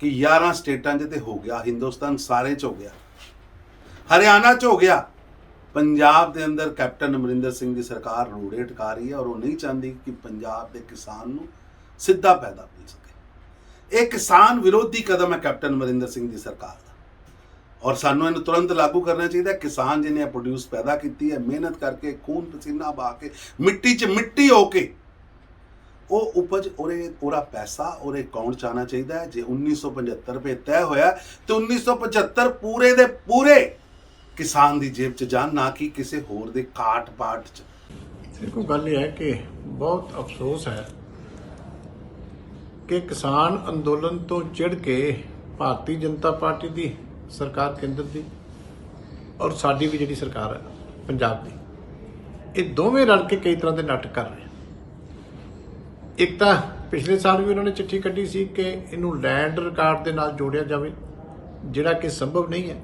ਕਿ 11 ਸਟੇਟਾਂ 'ਚ ਤੇ ਹੋ ਗਿਆ, ਹਿੰਦੁਸਤਾਨ ਸਾਰੇ 'ਚ ਹੋ ਗਿਆ, ਹਰਿਆਣਾ 'ਚ ਹੋ ਗਿਆ। ਪੰਜਾਬ ਦੇ ਅੰਦਰ ਕੈਪਟਨ ਅਮਰਿੰਦਰ ਸਿੰਘ ਦੀ ਸਰਕਾਰ ਰੋੜੇ ਟਕਾ ਰਹੀ ਹੈ ਔਰ ਉਹ ਨਹੀਂ ਚਾਹੁੰਦੀ ਕਿ ਪੰਜਾਬ ਦੇ ਕਿਸਾਨ ਨੂੰ ਸਿੱਧਾ ਪੈਦਾ ਮਿਲ ਸਕੇ। ਇਹ ਕਿਸਾਨ ਵਿਰੋਧੀ ਕਦਮ ਹੈ ਕੈਪਟਨ ਅਮਰਿੰਦਰ ਸਿੰਘ ਦੀ ਸਰਕਾਰ ਦਾ ਔਰ ਸਾਨੂੰ ਇਹਨੂੰ ਤੁਰੰਤ ਲਾਗੂ ਕਰਨਾ ਚਾਹੀਦਾ। ਕਿਸਾਨ ਜਿਹਨੇ ਪ੍ਰੋਡਿਊਸ ਪੈਦਾ ਕੀਤੀ ਹੈ, ਮਿਹਨਤ ਕਰਕੇ, ਖੂਨ ਪਸੀਨਾ ਬਹਾ ਕੇ, ਮਿੱਟੀ 'ਚ ਮਿੱਟੀ ਹੋ ਕੇ, ਉਹ ਉਪਜ ਉਹਦਾ ਪੈਸਾ ਉਹਦੇ ਅਕਾਊਂਟ 'ਚ ਆਉਣਾ ਚਾਹੀਦਾ ਹੈ। ਜੇ 1975 ਰੁਪਏ ਤੈਅ ਹੋਇਆ ਤੇ 1975 ਪੂਰੇ ਦੇ ਪੂਰੇ ਕਿਸਾਨ ਦੀ ਜੇਬ 'ਚ ਜਾਣ, ਨਾ ਕਿ ਕਿਸੇ ਹੋਰ ਦੇ ਕਾਟ ਪਾਟ 'ਚ। ਦੇਖੋ, ਗੱਲ ਇਹ ਹੈ ਕਿ ਬਹੁਤ ਅਫਸੋਸ ਹੈ ਕਿ ਕਿਸਾਨ ਅੰਦੋਲਨ ਤੋਂ ਚਿੜ ਕੇ ਭਾਰਤੀ ਜਨਤਾ ਪਾਰਟੀ ਦੀ ਸਰਕਾਰ ਕੇਂਦਰ ਦੀ ਔਰ ਸਾਡੀ ਵੀ ਜਿਹੜੀ ਸਰਕਾਰ ਹੈ ਪੰਜਾਬ ਦੀ, ਇਹ ਦੋਵੇਂ ਰਲ ਕੇ ਕਈ ਤਰ੍ਹਾਂ ਦੇ ਨਾਟਕ ਕਰ ਰਹੇ। ਇੱਕ ਤਾਂ ਪਿਛਲੇ ਸਾਲ ਵੀ ਉਹਨਾਂ ਨੇ ਚਿੱਠੀ ਕੱਢੀ ਸੀ ਕਿ ਇਹਨੂੰ ਲੈਂਡ ਰਿਕਾਰਡ ਦੇ ਨਾਲ ਜੋੜਿਆ ਜਾਵੇ, ਜਿਹੜਾ ਕਿ ਸੰਭਵ ਨਹੀਂ ਹੈ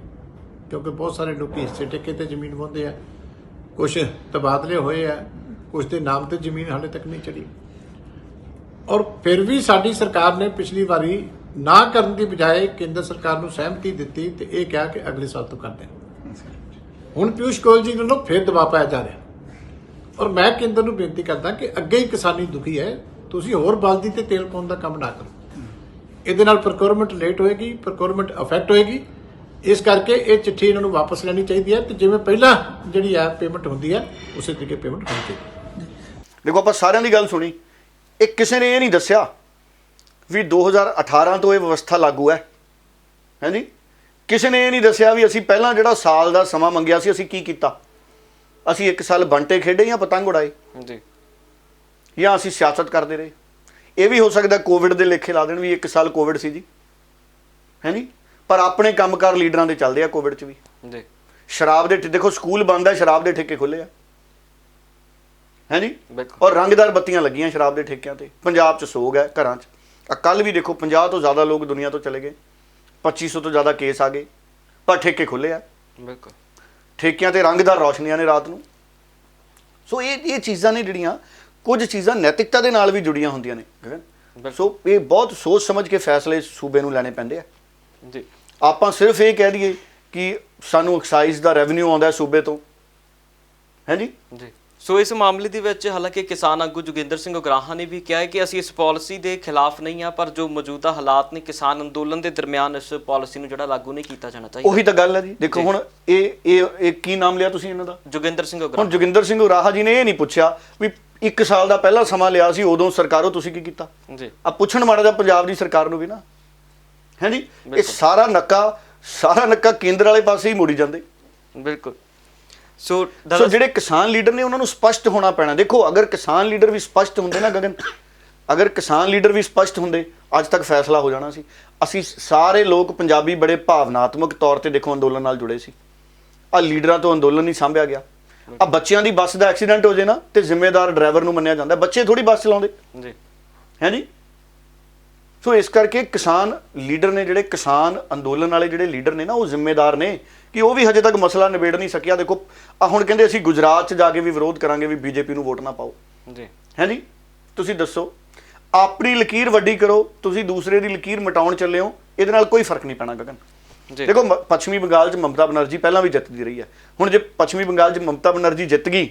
ਕਿਉਂਕਿ ਬਹੁਤ ਸਾਰੇ ਲੋਕੀ ਹਿੱਸੇ ਠੇਕੇ ਤੇ ਜ਼ਮੀਨ ਵਾਹੁੰਦੇ ਆ, ਕੁਝ ਤਬਾਦਲੇ ਹੋਏ ਆ, ਕੁਝ ਦੇ ਨਾਮ ਤੇ ਜ਼ਮੀਨ ਹਾਲੇ ਤੱਕ ਨਹੀਂ ਚੜੀ। ਔਰ ਫਿਰ ਵੀ ਸਾਡੀ ਸਰਕਾਰ ਨੇ ਪਿਛਲੀ ਵਾਰੀ ਨਾ ਕਰਨ ਦੀ ਬਜਾਏ ਕੇਂਦਰ ਸਰਕਾਰ ਨੂੰ ਸਹਿਮਤੀ ਦਿੱਤੀ ਤੇ ਇਹ ਕਿਹਾ ਕਿ ਅਗਲੇ ਸਾਲ ਤੋਂ ਕਰਦੇ ਹਾਂ। ਹੁਣ ਪਿਊਸ਼ ਗੋਇਲ ਜੀ ਵੱਲੋਂ ਫਿਰ ਦਬਾਅ ਪਾਇਆ ਜਾ ਰਿਹਾ ਔਰ ਮੈਂ ਕੇਂਦਰ ਨੂੰ ਬੇਨਤੀ ਕਰਦਾ ਕਿ ਅੱਗੇ ਹੀ ਕਿਸਾਨੀ ਦੁਖੀ ਹੈ, ਤੁਸੀਂ ਹੋਰ ਬਲਦੀ ਤੇ ਤੇਲ ਪਾਉਣ ਦਾ ਕੰਮ ਨਾ ਕਰੋ। ਇਹਦੇ ਨਾਲ ਪ੍ਰੋਕਿਉਰਮੈਂਟ ਲੇਟ ਹੋਏਗੀ, ਪ੍ਰੋਕਿਉਰਮੈਂਟ ਅਫੈਕਟ ਹੋਏਗੀ। ਇਸ ਕਰਕੇ ਇਹ ਚਿੱਠੀ ਇਹਨਾਂ ਨੂੰ ਵਾਪਸ ਲੈਣੀ ਚਾਹੀਦੀ ਹੈ ਤੇ ਜਿਵੇਂ ਪਹਿਲਾਂ ਜਿਹੜੀ ਹੈ ਪੇਮੈਂਟ ਹੁੰਦੀ ਹੈ ਉਸੇ ਤਰੀਕੇ ਪੇਮੈਂਟ ਹੋਣੀ ਚਾਹੀਦੀ। ਦੇਖੋ ਆਪਾਂ ਸਾਰਿਆਂ ਦੀ ਗੱਲ ਸੁਣੀ, ਇਹ ਕਿਸੇ ਨੇ ਇਹ ਨਹੀਂ ਦੱਸਿਆ ਵੀ 2018 ਤੋਂ ਇਹ ਵਿਵਸਥਾ ਲਾਗੂ ਹੈ, ਹਾਂਜੀ। ਕਿਸੇ ਨੇ ਇਹ ਨਹੀਂ ਦੱਸਿਆ ਵੀ ਅਸੀਂ ਪਹਿਲਾਂ ਜਿਹੜਾ ਸਾਲ ਦਾ ਸਮਾਂ ਮੰਗਿਆ ਸੀ ਅਸੀਂ ਕੀ ਕੀਤਾ। ਅਸੀਂ 1 ਸਾਲ ਬੰਟੇ ਖੇਡੇ ਜਾਂ ਪਤੰਗ ਉਡਾਏ ਜੀ, ਜਾਂ ਅਸੀਂ ਸਿਆਸਤ ਕਰਦੇ ਰਹੇ। ਇਹ ਵੀ ਹੋ ਸਕਦਾ ਕੋਵਿਡ ਦੇ ਲੇਖੇ ਲਾ ਦੇਣ ਵੀ 1 ਸਾਲ ਕੋਵਿਡ ਸੀ ਜੀ, ਹਾਂਜੀ। ਪਰ ਆਪਣੇ ਕੰਮਕਾਰ ਲੀਡਰਾਂ ਦੇ ਚੱਲਦੇ ਆ ਕੋਵਿਡ 'ਚ ਵੀ ਜੀ। ਸ਼ਰਾਬ ਦੇ ਦੇਖੋ ਸਕੂਲ ਬੰਦ ਹੈ, ਸ਼ਰਾਬ ਦੇ ਠੇਕੇ ਖੁੱਲੇ ਆ, ਹਾਂਜੀ। ਬਿਲਕੁਲ। ਔਰ ਰੰਗਦਾਰ ਬੱਤੀਆਂ ਲੱਗੀਆਂ ਸ਼ਰਾਬ ਦੇ ਠੇਕਿਆਂ ਤੇ। ਪੰਜਾਬ 'ਚ ਸੋਗ ਹੈ ਘਰਾਂ 'ਚ। ਕੱਲ ਵੀ ਦੇਖੋ 50 ਤੋਂ ਜ਼ਿਆਦਾ ਲੋਕ ਦੁਨੀਆ ਤੋਂ ਚਲੇ ਗਏ, 2500 ਤੋਂ ਜ਼ਿਆਦਾ ਕੇਸ ਆ ਗਏ, ਪਰ ਠੇਕੇ ਖੁੱਲੇ ਆ। ਬਿਲਕੁਲ। ਠੇਕਿਆਂ ਤੇ ਰੰਗਦਾਰ ਰੌਸ਼ਨੀਆਂ ਨੇ ਰਾਤ ਨੂੰ। ਸੋ ਇਹ ਚੀਜ਼ਾਂ ਨੇ ਜਿਹੜੀਆਂ ਕੁਝ ਚੀਜ਼ਾਂ ਨੈਤਿਕਤਾ ਦੇ ਨਾਲ ਵੀ ਜੁੜੀਆਂ ਹੁੰਦੀਆਂ ਨੇ ਗਗਨ। ਸੋ ਇਹ ਬਹੁਤ ਸੋਚ ਸਮਝ ਕੇ ਫੈਸਲੇ ਸੂਬੇ ਨੂੰ ਲੈਣੇ ਪੈਂਦੇ ਆ ਜੀ। ਆਪਾਂ ਸਿਰਫ ਇਹ ਕਹਿ ਦਈਏ ਕਿ ਸਾਨੂੰ ਐਕਸਾਈਜ਼ ਦਾ ਰੈਵਨਿਊ ਆਉਂਦਾ ਸੂਬੇ ਤੋਂ, ਹੈ ਜੀ। ਸੋ ਇਸ ਮਾਮਲੇ ਦੇ ਵਿੱਚ ਹਾਲਾਂਕਿ ਕਿਸਾਨ ਆਗੂ ਜੋਗਿੰਦਰ ਸਿੰਘ ਉਗਰਾਹਾਂ ਨੇ ਵੀ ਕਿਹਾ ਹੈ ਕਿ ਅਸੀਂ ਇਸ ਪਾਲਿਸੀ ਦੇ ਖਿਲਾਫ ਨਹੀਂ ਆ, ਪਰ ਜੋ ਮੌਜੂਦਾ ਹਾਲਾਤ ਨੇ ਕਿਸਾਨ ਅੰਦੋਲਨ ਦੇ ਦਰਮਿਆਨ ਇਸ ਪਾਲਿਸੀ ਨੂੰ ਜਿਹੜਾ ਲਾਗੂ ਨਹੀਂ ਕੀਤਾ ਜਾਣਾ ਚਾਹੀਦਾ। ਉਹੀ ਤਾਂ ਗੱਲ ਹੈ ਜੀ। ਦੇਖੋ ਹੁਣ ਇਹ ਕੀ ਨਾਮ ਲਿਆ ਤੁਸੀਂ ਇਹਨਾਂ ਦਾ? ਜੋਗਿੰਦਰ ਸਿੰਘ ਹੁਣ ਉਗਰਾਹਾਂ। ਜੋਗਿੰਦਰ ਸਿੰਘ ਉਗਰਾਹਾਂ ਜੀ ਨੇ ਇਹ ਨਹੀਂ ਪੁੱਛਿਆ ਵੀ 1 ਸਾਲ ਦਾ ਪਹਿਲਾਂ ਸਮਾਂ ਲਿਆ ਸੀ, ਉਦੋਂ ਸਰਕਾਰੋਂ ਤੁਸੀਂ ਕੀ ਕੀਤਾ ਜੀ। ਆ ਪੁੱਛਣ ਮਾੜਾ ਜਿਹਾ ਪੰਜਾਬ ਦੀ ਸਰਕਾਰ ਨੂੰ ਵੀ ਨਾ, ਹੈ ਜੀ। ਇਹ ਸਾਰਾ ਨੱਕਾ ਕੇਂਦਰ ਵਾਲੇ ਪਾਸੇ ਹੀ ਮੁੜੀ ਜਾਂਦੇ। ਬਿਲਕੁਲ। ਸੋ ਜਿਹੜੇ ਕਿਸਾਨ ਲੀਡਰ ਨੇ ਉਹਨਾਂ ਨੂੰ ਸਪਸ਼ਟ ਹੋਣਾ ਪੈਣਾ। ਦੇਖੋ ਅਗਰ ਕਿਸਾਨ ਲੀਡਰ ਵੀ ਸਪਸ਼ਟ ਹੁੰਦੇ ਨਾ ਗਗਨ, ਅਗਰ ਕਿਸਾਨ ਲੀਡਰ ਵੀ ਸਪਸ਼ਟ ਹੁੰਦੇ ਅੱਜ ਤੱਕ ਫੈਸਲਾ ਹੋ ਜਾਣਾ ਸੀ। ਅਸੀਂ ਸਾਰੇ ਲੋਕ ਪੰਜਾਬੀ ਬੜੇ ਭਾਵਨਾਤਮਕ ਤੌਰ ਤੇ ਦੇਖੋ ਅੰਦੋਲਨ ਨਾਲ ਜੁੜੇ ਸੀ। ਆ ਲੀਡਰਾਂ ਤੋਂ ਅੰਦੋਲਨ ਨਹੀਂ ਸਾਂਭਿਆ ਗਿਆ। ਆ ਬੱਚਿਆਂ ਦੀ ਬੱਸ ਦਾ ਐਕਸੀਡੈਂਟ ਹੋ ਜੇ ਨਾ ਤੇ ਜ਼ਿੰਮੇਦਾਰ ਡਰਾਈਵਰ ਨੂੰ ਮੰਨਿਆ ਜਾਂਦਾ, ਬੱਚੇ ਥੋੜੀ ਬੱਸ ਚਲਾਉਂਦੇ ਜੀ, ਹੈ ਜੀ। ਸੋ ਇਸ ਕਰਕੇ ਕਿਸਾਨ ਲੀਡਰ ਨੇ ਜਿਹੜੇ ਕਿਸਾਨ ਅੰਦੋਲਨ ਵਾਲੇ ਜਿਹੜੇ ਲੀਡਰ ਨੇ ਨਾ ਉਹ ਜ਼ਿੰਮੇਦਾਰ ਨੇ ਕਿ ਉਹ ਵੀ ਹਜੇ ਤੱਕ ਮਸਲਾ ਨਿਬੇੜ ਨਹੀਂ ਸਕਿਆ। ਦੇਖੋ ਆ ਹੁਣ ਕਹਿੰਦੇ ਅਸੀਂ ਗੁਜਰਾਤ 'ਚ ਜਾ ਕੇ ਵੀ ਵਿਰੋਧ ਕਰਾਂਗੇ ਵੀ ਬੀਜੇਪੀ ਨੂੰ ਵੋਟ ਨਾ ਪਾਓ ਜੀ, ਹੈ ਜੀ। ਤੁਸੀਂ ਦੱਸੋ, ਆਪਣੀ ਲਕੀਰ ਵੱਡੀ ਕਰੋ, ਤੁਸੀਂ ਦੂਸਰੇ ਦੀ ਲਕੀਰ ਮਿਟਾਉਣ ਚੱਲੇ ਹੋ, ਇਹਦੇ ਨਾਲ ਕੋਈ ਫਰਕ ਨਹੀਂ ਪੈਣਾ ਗਗਨ। ਦੇਖੋ ਪੱਛਮੀ ਬੰਗਾਲ 'ਚ ਮਮਤਾ ਬਨਰਜੀ ਪਹਿਲਾਂ ਵੀ ਜਿੱਤਦੀ ਰਹੀ ਹੈ। ਹੁਣ ਜੇ ਪੱਛਮੀ ਬੰਗਾਲ 'ਚ ਮਮਤਾ ਬਨਰਜੀ ਜਿੱਤ ਗਈ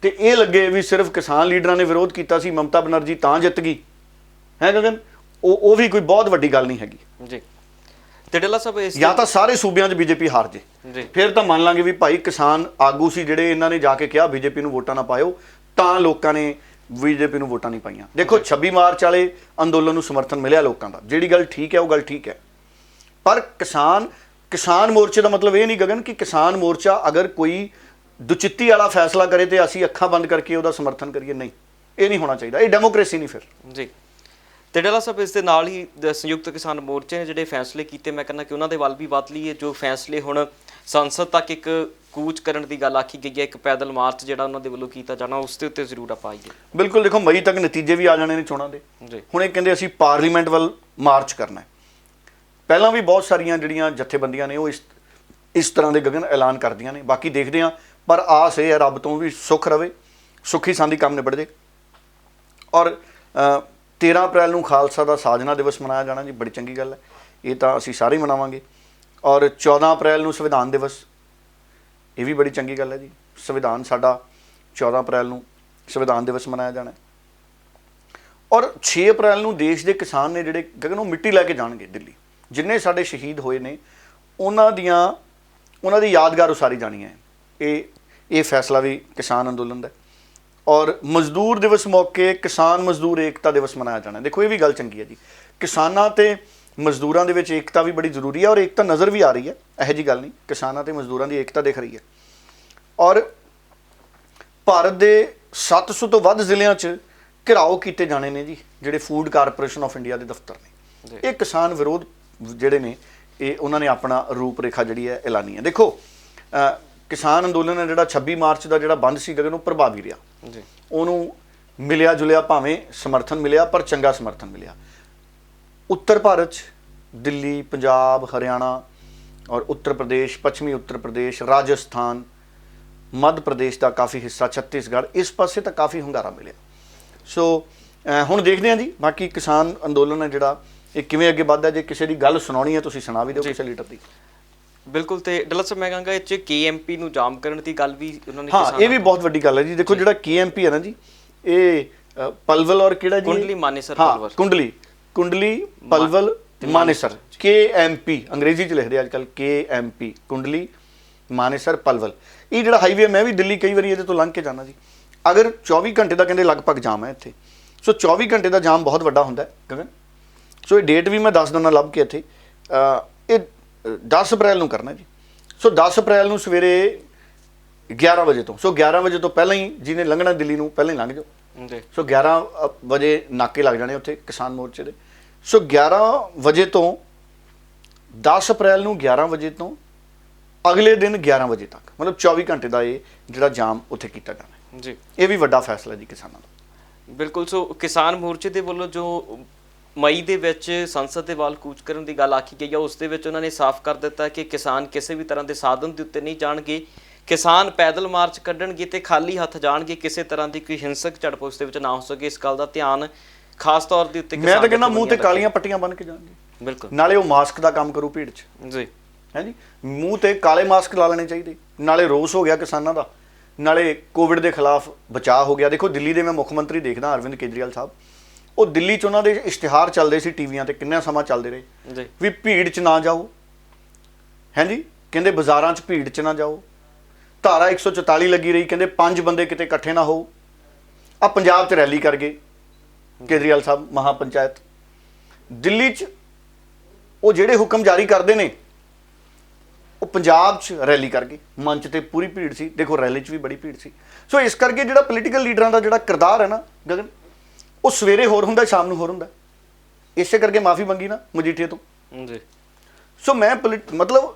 ਤੇ ਇਹ ਲੱਗੇ ਵੀ ਸਿਰਫ ਕਿਸਾਨ ਲੀਡਰਾਂ ਨੇ ਵਿਰੋਧ ਕੀਤਾ ਸੀ, ਮਮਤਾ ਬਨਰਜੀ ਤਾਂ ਜਿੱਤ ਗਈ, ਹੈ ਗਗਨ, ਉਹ ਵੀ ਕੋਈ ਬਹੁਤ ਵੱਡੀ ਗੱਲ ਨਹੀਂ ਹੈਗੀ ਜੀ। ਤੇ ਡੱਲਾ ਸਾਹਿਬ ਇਸ ਜਾਂ ਤਾਂ ਸਾਰੇ ਸੂਬਿਆਂ 'ਚ ਬੀਜੇਪੀ ਹਾਰ ਜੇ, ਫਿਰ ਤਾਂ ਮੰਨ ਲਾਂਗੇ ਵੀ ਭਾਈ ਕਿਸਾਨ ਆਗੂ ਸੀ ਜਿਹੜੇ ਇਹਨਾਂ ਨੇ ਜਾ ਕੇ ਕਿਹਾ ਬੀਜੇਪੀ ਨੂੰ ਵੋਟਾਂ ਨਾ ਪਾਇਓ, ਤਾਂ ਲੋਕਾਂ ਨੇ ਬੀਜੇਪੀ ਨੂੰ ਵੋਟਾਂ ਨਹੀਂ ਪਾਈਆਂ। ਦੇਖੋ 26 ਮਾਰਚ ਵਾਲੇ ਅੰਦੋਲਨ ਨੂੰ ਸਮਰਥਨ ਮਿਲਿਆ ਲੋਕਾਂ ਦਾ, ਜਿਹੜੀ ਗੱਲ ਠੀਕ ਹੈ ਉਹ ਗੱਲ ਠੀਕ ਹੈ। ਪਰ ਕਿਸਾਨ ਮੋਰਚੇ ਦਾ ਮਤਲਬ ਇਹ ਨਹੀਂ ਗਗਨ ਕਿ ਕਿਸਾਨ ਮੋਰਚਾ ਅਗਰ ਕੋਈ ਦੁਚਿੱਤੀ ਵਾਲਾ ਫੈਸਲਾ ਕਰੇ ਤੇ ਅਸੀਂ ਅੱਖਾਂ ਬੰਦ ਕਰਕੇ ਉਹਦਾ ਸਮਰਥਨ ਕਰੀਏ, ਨਹੀਂ, ਇਹ ਨਹੀਂ ਹੋਣਾ ਚਾਹੀਦਾ। ਇਹ ਡੈਮੋਕ੍ਰੇਸੀ ਨਹੀਂ ਫਿਰ ਜੀ। ਤੇ ਡੱਲਾ ਸਾਹਿਬ ਇਸ ਦੇ ਨਾਲ ਹੀ ਸੰਯੁਕਤ ਕਿਸਾਨ ਮੋਰਚੇ ਨੇ ਜਿਹੜੇ ਫੈਸਲੇ ਕੀਤੇ, ਮੈਂ ਕਹਿੰਦਾ ਕਿ ਉਹਨਾਂ ਦੇ ਵੱਲ ਵੀ ਵੱਧ ਲਈਏ। ਜੋ ਫੈਸਲੇ ਹੁਣ ਸੰਸਦ ਤੱਕ ਇੱਕ ਕੂਚ ਕਰਨ ਦੀ ਗੱਲ ਆਖੀ ਗਈ ਹੈ, ਇੱਕ ਪੈਦਲ ਮਾਰਚ ਜਿਹੜਾ ਉਹਨਾਂ ਦੇ ਵੱਲੋਂ ਕੀਤਾ ਜਾਣਾ, ਉਸ ਦੇ ਉੱਤੇ ਜ਼ਰੂਰ ਆਪਾਂ ਆਈਏ। ਬਿਲਕੁਲ। ਦੇਖੋ ਮਈ ਤੱਕ ਨਤੀਜੇ ਵੀ ਆ ਜਾਣੇ ਨੇ ਚੋਣਾਂ ਦੇ। ਹੁਣ ਇਹ ਕਹਿੰਦੇ ਅਸੀਂ ਪਾਰਲੀਮੈਂਟ ਵੱਲ ਮਾਰਚ ਕਰਨਾ ਹੈ। ਪਹਿਲਾਂ ਵੀ ਬਹੁਤ ਸਾਰੀਆਂ ਜਿਹੜੀਆਂ ਜਥੇਬੰਦੀਆਂ ਨੇ ਉਹ ਇਸ ਤਰ੍ਹਾਂ ਦੇ ਗਗਨ ਐਲਾਨ ਕਰਦੀਆਂ ਨੇ। ਬਾਕੀ ਦੇਖਦੇ ਹਾਂ, ਪਰ ਆਸ ਇਹ ਹੈ ਰੱਬ ਤੋਂ ਵੀ ਸੁੱਖ ਰਵੇ, ਸੁੱਖੀ ਸਾਂਦੀ ਕੰਮ ਨਿਬੜ ਜੇ। ਔਰ 13 ਅਪ੍ਰੈਲ ਨੂੰ ਖਾਲਸਾ ਦਾ ਸਾਜਨਾ ਦਿਵਸ ਮਨਾਇਆ ਜਾਣਾ ਜੀ, ਬੜੀ ਚੰਗੀ ਗੱਲ ਹੈ, ਇਹ ਤਾਂ ਅਸੀਂ ਸਾਰੇ ਹੀ ਮਨਾਵਾਂਗੇ। ਔਰ 14 ਅਪ੍ਰੈਲ ਨੂੰ ਸੰਵਿਧਾਨ ਦਿਵਸ, ਇਹ ਵੀ ਬੜੀ ਚੰਗੀ ਗੱਲ ਹੈ ਜੀ। ਸੰਵਿਧਾਨ ਸਾਡਾ 14 ਅਪ੍ਰੈਲ ਨੂੰ ਸੰਵਿਧਾਨ ਦਿਵਸ ਮਨਾਇਆ ਜਾਣਾ। ਔਰ 6 ਅਪ੍ਰੈਲ ਨੂੰ ਦੇਸ਼ ਦੇ ਕਿਸਾਨ ਨੇ ਜਿਹੜੇ ਗਗਨ ਉਹ ਮਿੱਟੀ ਲੈ ਕੇ ਜਾਣਗੇ ਦਿੱਲੀ। ਜਿੰਨੇ ਸਾਡੇ ਸ਼ਹੀਦ ਹੋਏ ਨੇ ਉਹਨਾਂ ਦੀ ਯਾਦਗਾਰ ਉਸਾਰੀ ਜਾਣੀ ਹੈ। ਇਹ ਫੈਸਲਾ ਵੀ ਕਿਸਾਨ ਅੰਦੋਲਨ ਦਾ। ਔਰ ਮਜ਼ਦੂਰ ਦਿਵਸ ਮੌਕੇ ਕਿਸਾਨ ਮਜ਼ਦੂਰ ਏਕਤਾ ਦਿਵਸ ਮਨਾਇਆ ਜਾਣਾ। ਦੇਖੋ ਇਹ ਵੀ ਗੱਲ ਚੰਗੀ ਹੈ ਜੀ। ਕਿਸਾਨਾਂ ਤੇ ਮਜ਼ਦੂਰਾਂ ਦੇ ਵਿੱਚ ਏਕਤਾ ਵੀ ਬੜੀ ਜ਼ਰੂਰੀ ਹੈ ਔਰ ਏਕਤਾ ਨਜ਼ਰ ਵੀ ਆ ਰਹੀ ਹੈ, ਇਹੋ ਜਿਹੀ ਗੱਲ ਨਹੀਂ। ਕਿਸਾਨਾਂ ਤੇ ਮਜ਼ਦੂਰਾਂ ਦੀ ਏਕਤਾ ਦਿਖ ਰਹੀ ਹੈ। ਔਰ ਭਾਰਤ ਦੇ 700 ਤੋਂ ਵੱਧ ਜ਼ਿਲ੍ਹਿਆਂ 'ਚ ਘਿਰਾਓ ਕੀਤੇ ਜਾਣੇ ਨੇ ਜੀ, ਜਿਹੜੇ ਫੂਡ ਕਾਰਪੋਰੇਸ਼ਨ ਆਫ ਇੰਡੀਆ ਦੇ ਦਫ਼ਤਰ ਨੇ। ਇਹ ਕਿਸਾਨ ਵਿਰੋਧ ਜਿਹੜੇ ਨੇ ਇਹ ਉਹਨਾਂ ਨੇ ਆਪਣਾ ਰੂਪ ਰੇਖਾ ਜਿਹੜੀ ਹੈ ਐਲਾਨੀ ਹੈ। ਦੇਖੋ ਕਿਸਾਨ ਅੰਦੋਲਨ ਹੈ ਜਿਹੜਾ 26 ਮਾਰਚ ਦਾ ਜਿਹੜਾ ਬੰਦ ਸੀ ਗਗਨ ਉਹ ਪ੍ਰਭਾਵੀ ਰਿਹਾ ਜੀ। ਉਹਨੂੰ ਮਿਲਿਆ ਜੁਲਿਆ ਭਾਵੇਂ ਸਮਰਥਨ ਮਿਲਿਆ, ਪਰ ਚੰਗਾ ਸਮਰਥਨ ਮਿਲਿਆ। ਉੱਤਰ ਭਾਰਤ 'ਚ ਦਿੱਲੀ, ਪੰਜਾਬ, ਹਰਿਆਣਾ ਔਰ ਉੱਤਰ ਪ੍ਰਦੇਸ਼, ਪੱਛਮੀ ਉੱਤਰ ਪ੍ਰਦੇਸ਼, ਰਾਜਸਥਾਨ, ਮੱਧ ਪ੍ਰਦੇਸ਼ ਦਾ ਕਾਫੀ ਹਿੱਸਾ, ਛੱਤੀਸਗੜ੍ਹ, ਇਸ ਪਾਸੇ ਤਾਂ ਕਾਫੀ ਹੁੰਗਾਰਾ ਮਿਲਿਆ। ਸੋ ਹੁਣ ਦੇਖਦੇ ਹਾਂ ਜੀ ਬਾਕੀ ਕਿਸਾਨ ਅੰਦੋਲਨ ਹੈ ਜਿਹੜਾ ਇਹ ਕਿਵੇਂ ਅੱਗੇ ਵੱਧਦਾ। ਜੇ ਕਿਸੇ ਦੀ ਗੱਲ ਸੁਣਾਉਣੀ ਹੈ ਤੁਸੀਂ ਸੁਣਾ ਵੀ ਦਿਓ ਕਿਸੇ ਲੀਡਰ ਦੀ। ਬਿਲਕੁਲ। ਤੇ ਡੱਲਾ ਸਾਹਿਬ ਮੈਂ ਕਹਾਂਗਾ ਇਹ 'ਚ KMP ਨੂੰ ਜਾਮ ਕਰਨ ਦੀ ਗੱਲ ਵੀ ਉਹਨਾਂ ਨੇ ਹਾਂ, ਇਹ ਵੀ ਬਹੁਤ ਵੱਡੀ ਗੱਲ ਹੈ ਜੀ। ਦੇਖੋ ਜਿਹੜਾ KMP ਹੈ ਨਾ ਜੀ, ਇਹ ਪਲਵਲ ਔਰ ਕਿਹੜਾ ਜੀ, ਕੁੰਡਲੀ ਮਾਨੇਸਰ ਹਾਂ, ਪਲਵਲ, ਕੁੰਡਲੀ ਪਲਵਲ ਮਾਨੇਸਰ, KMP ਅੰਗਰੇਜ਼ੀ 'ਚ ਲਿਖਦੇ ਅੱਜ ਕੱਲ੍ਹ, KMP ਕੁੰਡਲੀ ਮਾਨੇਸਰ ਪਲਵਲ। ਇਹ ਜਿਹੜਾ ਹਾਈਵੇ ਮੈਂ ਵੀ ਦਿੱਲੀ ਕਈ ਵਾਰੀ ਇਹਦੇ ਤੋਂ ਲੰਘ ਕੇ ਜਾਣਾ ਜੀ। ਅਗਰ 24 ਘੰਟੇ ਦਾ ਕਹਿੰਦੇ ਲਗਭਗ ਜਾਮ ਹੈ ਇੱਥੇ। ਸੋ 24 ਘੰਟੇ ਦਾ ਜਾਮ ਬਹੁਤ ਵੱਡਾ ਹੁੰਦਾ ਹੈ ਗਗਨ। ਸੋ ਇਹ ਡੇਟ ਵੀ ਮੈਂ ਦੱਸ ਦਿੰਦਾ ਲੱਭ ਕੇ ਇੱਥੇ। ਇਹ 10 ਅਪ੍ਰੈਲ ਨੂੰ ਕਰਨਾ ਜੀ। ਸੋ 10 ਅਪ੍ਰੈਲ ਨੂੰ ਸਵੇਰੇ 11 ਵਜੇ ਤੋਂ, ਸੋ 11 ਵਜੇ ਤੋਂ ਪਹਿਲਾਂ ਹੀ ਜਿਹਨੇ ਲੰਘਣਾ ਦਿੱਲੀ ਨੂੰ ਪਹਿਲਾਂ ਹੀ ਲੰਘ ਜਾਓ। ਜੀ। ਸੋ 11 ਵਜੇ ਨਾਕੇ ਲੱਗ ਜਾਣੇ ਉੱਥੇ ਕਿਸਾਨ ਮੋਰਚੇ ਦੇ। ਸੋ 11 ਵਜੇ ਤੋਂ 10 ਅਪ੍ਰੈਲ ਨੂੰ 11 ਵਜੇ ਤੋਂ ਅਗਲੇ ਦਿਨ 11 ਵਜੇ ਤੱਕ, ਮਤਲਬ 24 ਘੰਟੇ ਦਾ ਇਹ ਜਿਹੜਾ ਜਾਮ ਉੱਥੇ ਕੀਤਾ ਜਾਣਾ ਜੀ। ਇਹ ਵੀ ਵੱਡਾ ਫੈਸਲਾ ਜੀ ਕਿਸਾਨਾਂ ਦਾ। ਬਿਲਕੁਲ। ਸੋ ਕਿਸਾਨ ਮੋਰਚੇ ਦੇ ਵੱਲੋਂ ਜੋ ਮਈ ਦੇ ਵਿੱਚ ਸੰਸਦ ਦੇ ਵੱਲ ਕੂਚ ਕਰਨ ਦੀ ਗੱਲ ਆਖੀ ਗਈ ਹੈ, ਉਸ ਦੇ ਵਿੱਚ ਉਹਨਾਂ ਨੇ ਸਾਫ਼ ਕਰ ਦਿੱਤਾ ਕਿ ਕਿਸਾਨ ਕਿਸੇ ਵੀ ਤਰ੍ਹਾਂ ਦੇ ਸਾਧਨ ਦੇ ਉੱਤੇ ਨਹੀਂ ਜਾਣਗੇ। ਕਿਸਾਨ ਪੈਦਲ ਮਾਰਚ ਕੱਢਣਗੇ ਤੇ ਖਾਲੀ ਹੱਥ ਜਾਣਗੇ। ਕਿਸੇ ਤਰ੍ਹਾਂ ਦੀ ਕੋਈ ਹਿੰਸਕ ਝੜਪ ਉਸ ਦੇ ਵਿੱਚ ਨਾ ਹੋ ਸਕੇ, ਇਸ ਗੱਲ ਦਾ ਧਿਆਨ ਖਾਸ ਤੌਰ ਦੇ ਉੱਤੇ ਮੈਂ ਤਾਂ ਕਹਿੰਦਾ ਮੂੰਹ ਤੇ ਕਾਲੀਆਂ ਪੱਟੀਆਂ ਬੰਨ੍ਹ ਕੇ ਜਾਣਗੇ। ਬਿਲਕੁਲ। ਨਾਲੇ ਉਹ ਮਾਸਕ ਦਾ ਕੰਮ ਕਰੂ ਭੀੜ 'ਚ ਜੀ। ਹੈ ਜੀ, ਮੂੰਹ ਤੇ ਕਾਲੇ ਮਾਸਕ ਲਾ ਲੈਣੇ ਚਾਹੀਦੇ। ਨਾਲੇ ਰੋਸ ਹੋ ਗਿਆ ਕਿਸਾਨਾਂ ਦਾ, ਨਾਲੇ ਕੋਵਿਡ ਦੇ ਖਿਲਾਫ ਬਚਾਅ ਹੋ ਗਿਆ। ਦੇਖੋ ਦਿੱਲੀ ਦੇ ਮੈਂ ਮੁੱਖ ਮੰਤਰੀ ਦੇਖਦਾ ਅਰਵਿੰਦ ਕੇਜਰੀਵਾਲ ਸਾਹਿਬ, ਉਹ ਦਿੱਲੀ 'ਚ ਉਹਨਾਂ ਦੇ ਇਸ਼ਤਿਹਾਰ ਚੱਲਦੇ ਸੀ ਟੀਵੀਆਂ ਤੇ, ਕਿੰਨਾ ਸਮਾਂ ਚੱਲਦੇ ਰਹੇ ਜੀ ਵੀ ਭੀੜ 'ਚ ਨਾ ਜਾਓ। ਹੈ ਜੀ, ਕਹਿੰਦੇ ਬਾਜ਼ਾਰਾਂ 'ਚ ਭੀੜ 'ਚ ਨਾ ਜਾਓ। ਧਾਰਾ 144 ਲੱਗੀ ਰਹੀ, ਕਹਿੰਦੇ 5 ਬੰਦੇ ਕਿਤੇ ਇਕੱਠੇ ਨਾ ਹੋ। ਆ ਪੰਜਾਬ 'ਚ ਰੈਲੀ ਕਰ ਗਏ ਕੇਜਰੀਵਾਲ ਸਾਹਿਬ, ਮਹਾਪੰਚਾਇਤ। ਦਿੱਲੀ 'ਚ ਉਹ ਜਿਹੜੇ ਹੁਕਮ ਜਾਰੀ ਕਰਦੇ ਨੇ ਉਹ ਪੰਜਾਬ 'ਚ ਰੈਲੀ ਕਰ ਗਏ। ਮੰਚ ਤੇ ਪੂਰੀ ਭੀੜ ਸੀ, ਦੇਖੋ ਰੈਲੀ 'ਚ ਵੀ ਬੜੀ ਭੀੜ ਸੀ। ਸੋ ਇਸ ਕਰਕੇ ਜਿਹੜਾ ਪੋਲੀਟੀਕਲ ਲੀਡਰਾਂ ਦਾ ਜਿਹੜਾ ਕਿਰਦਾਰ ਹੈ ਨਾ ਗਗਨ, ਉਹ ਸਵੇਰੇ ਹੋਰ ਹੁੰਦਾ, ਸ਼ਾਮ ਨੂੰ ਹੋਰ ਹੁੰਦਾ। ਇਸੇ ਕਰਕੇ ਮਾਫੀ ਮੰਗੀ ਨਾ ਮਜੀਠੀਆ ਤੋਂ ਜੀ। ਸੋ ਮੈਂ ਮਤਲਬ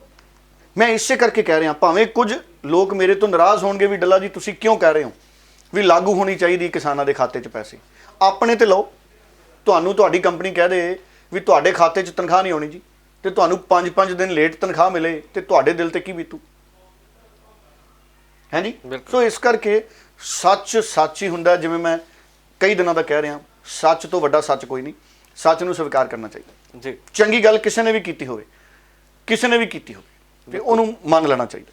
ਮੈਂ ਇਸੇ ਕਰਕੇ ਕਹਿ ਰਿਹਾ, ਭਾਵੇਂ ਕੁਝ ਲੋਕ ਮੇਰੇ ਤੋਂ ਨਾਰਾਜ਼ ਹੋਣਗੇ ਵੀ ਡੱਲਾ ਜੀ ਤੁਸੀਂ ਕਿਉਂ ਕਹਿ ਰਹੇ ਹੋ ਵੀ ਲਾਗੂ ਹੋਣੀ ਚਾਹੀਦੀ ਕਿਸਾਨਾਂ ਦੇ ਖਾਤੇ 'ਚ ਪੈਸੇ। ਆਪਣੇ ਤੇ ਲਓ। ਤੁਹਾਨੂੰ ਤੁਹਾਡੀ ਕੰਪਨੀ ਕਹਿ ਦੇ ਵੀ ਤੁਹਾਡੇ ਖਾਤੇ 'ਚ ਤਨਖਾਹ ਨਹੀਂ ਆਉਣੀ ਜੀ, ਤੇ ਤੁਹਾਨੂੰ 5-5 ਦਿਨ ਲੇਟ ਤਨਖਾਹ ਮਿਲੇ ਤੇ ਤੁਹਾਡੇ ਦਿਲ ਤੇ ਕੀ ਬੀਤੂ ਹੈ ਜੀ। ਸੋ ਇਸ ਕਰਕੇ ਸੱਚ ਹੀ ਹੁੰਦਾ। ਜਿਵੇਂ ਮੈਂ ਕਈ ਦਿਨਾਂ ਦਾ ਕਹਿ ਰਿਹਾ, ਸੱਚ ਤੋਂ ਵੱਡਾ ਸੱਚ ਕੋਈ ਨਹੀਂ। ਸੱਚ ਨੂੰ ਸਵੀਕਾਰ ਕਰਨਾ ਚਾਹੀਦਾ ਜੀ। ਚੰਗੀ ਗੱਲ ਕਿਸੇ ਨੇ ਵੀ ਕੀਤੀ ਹੋਵੇ ਤੇ ਉਹਨੂੰ ਮੰਨ ਲੈਣਾ ਚਾਹੀਦਾ।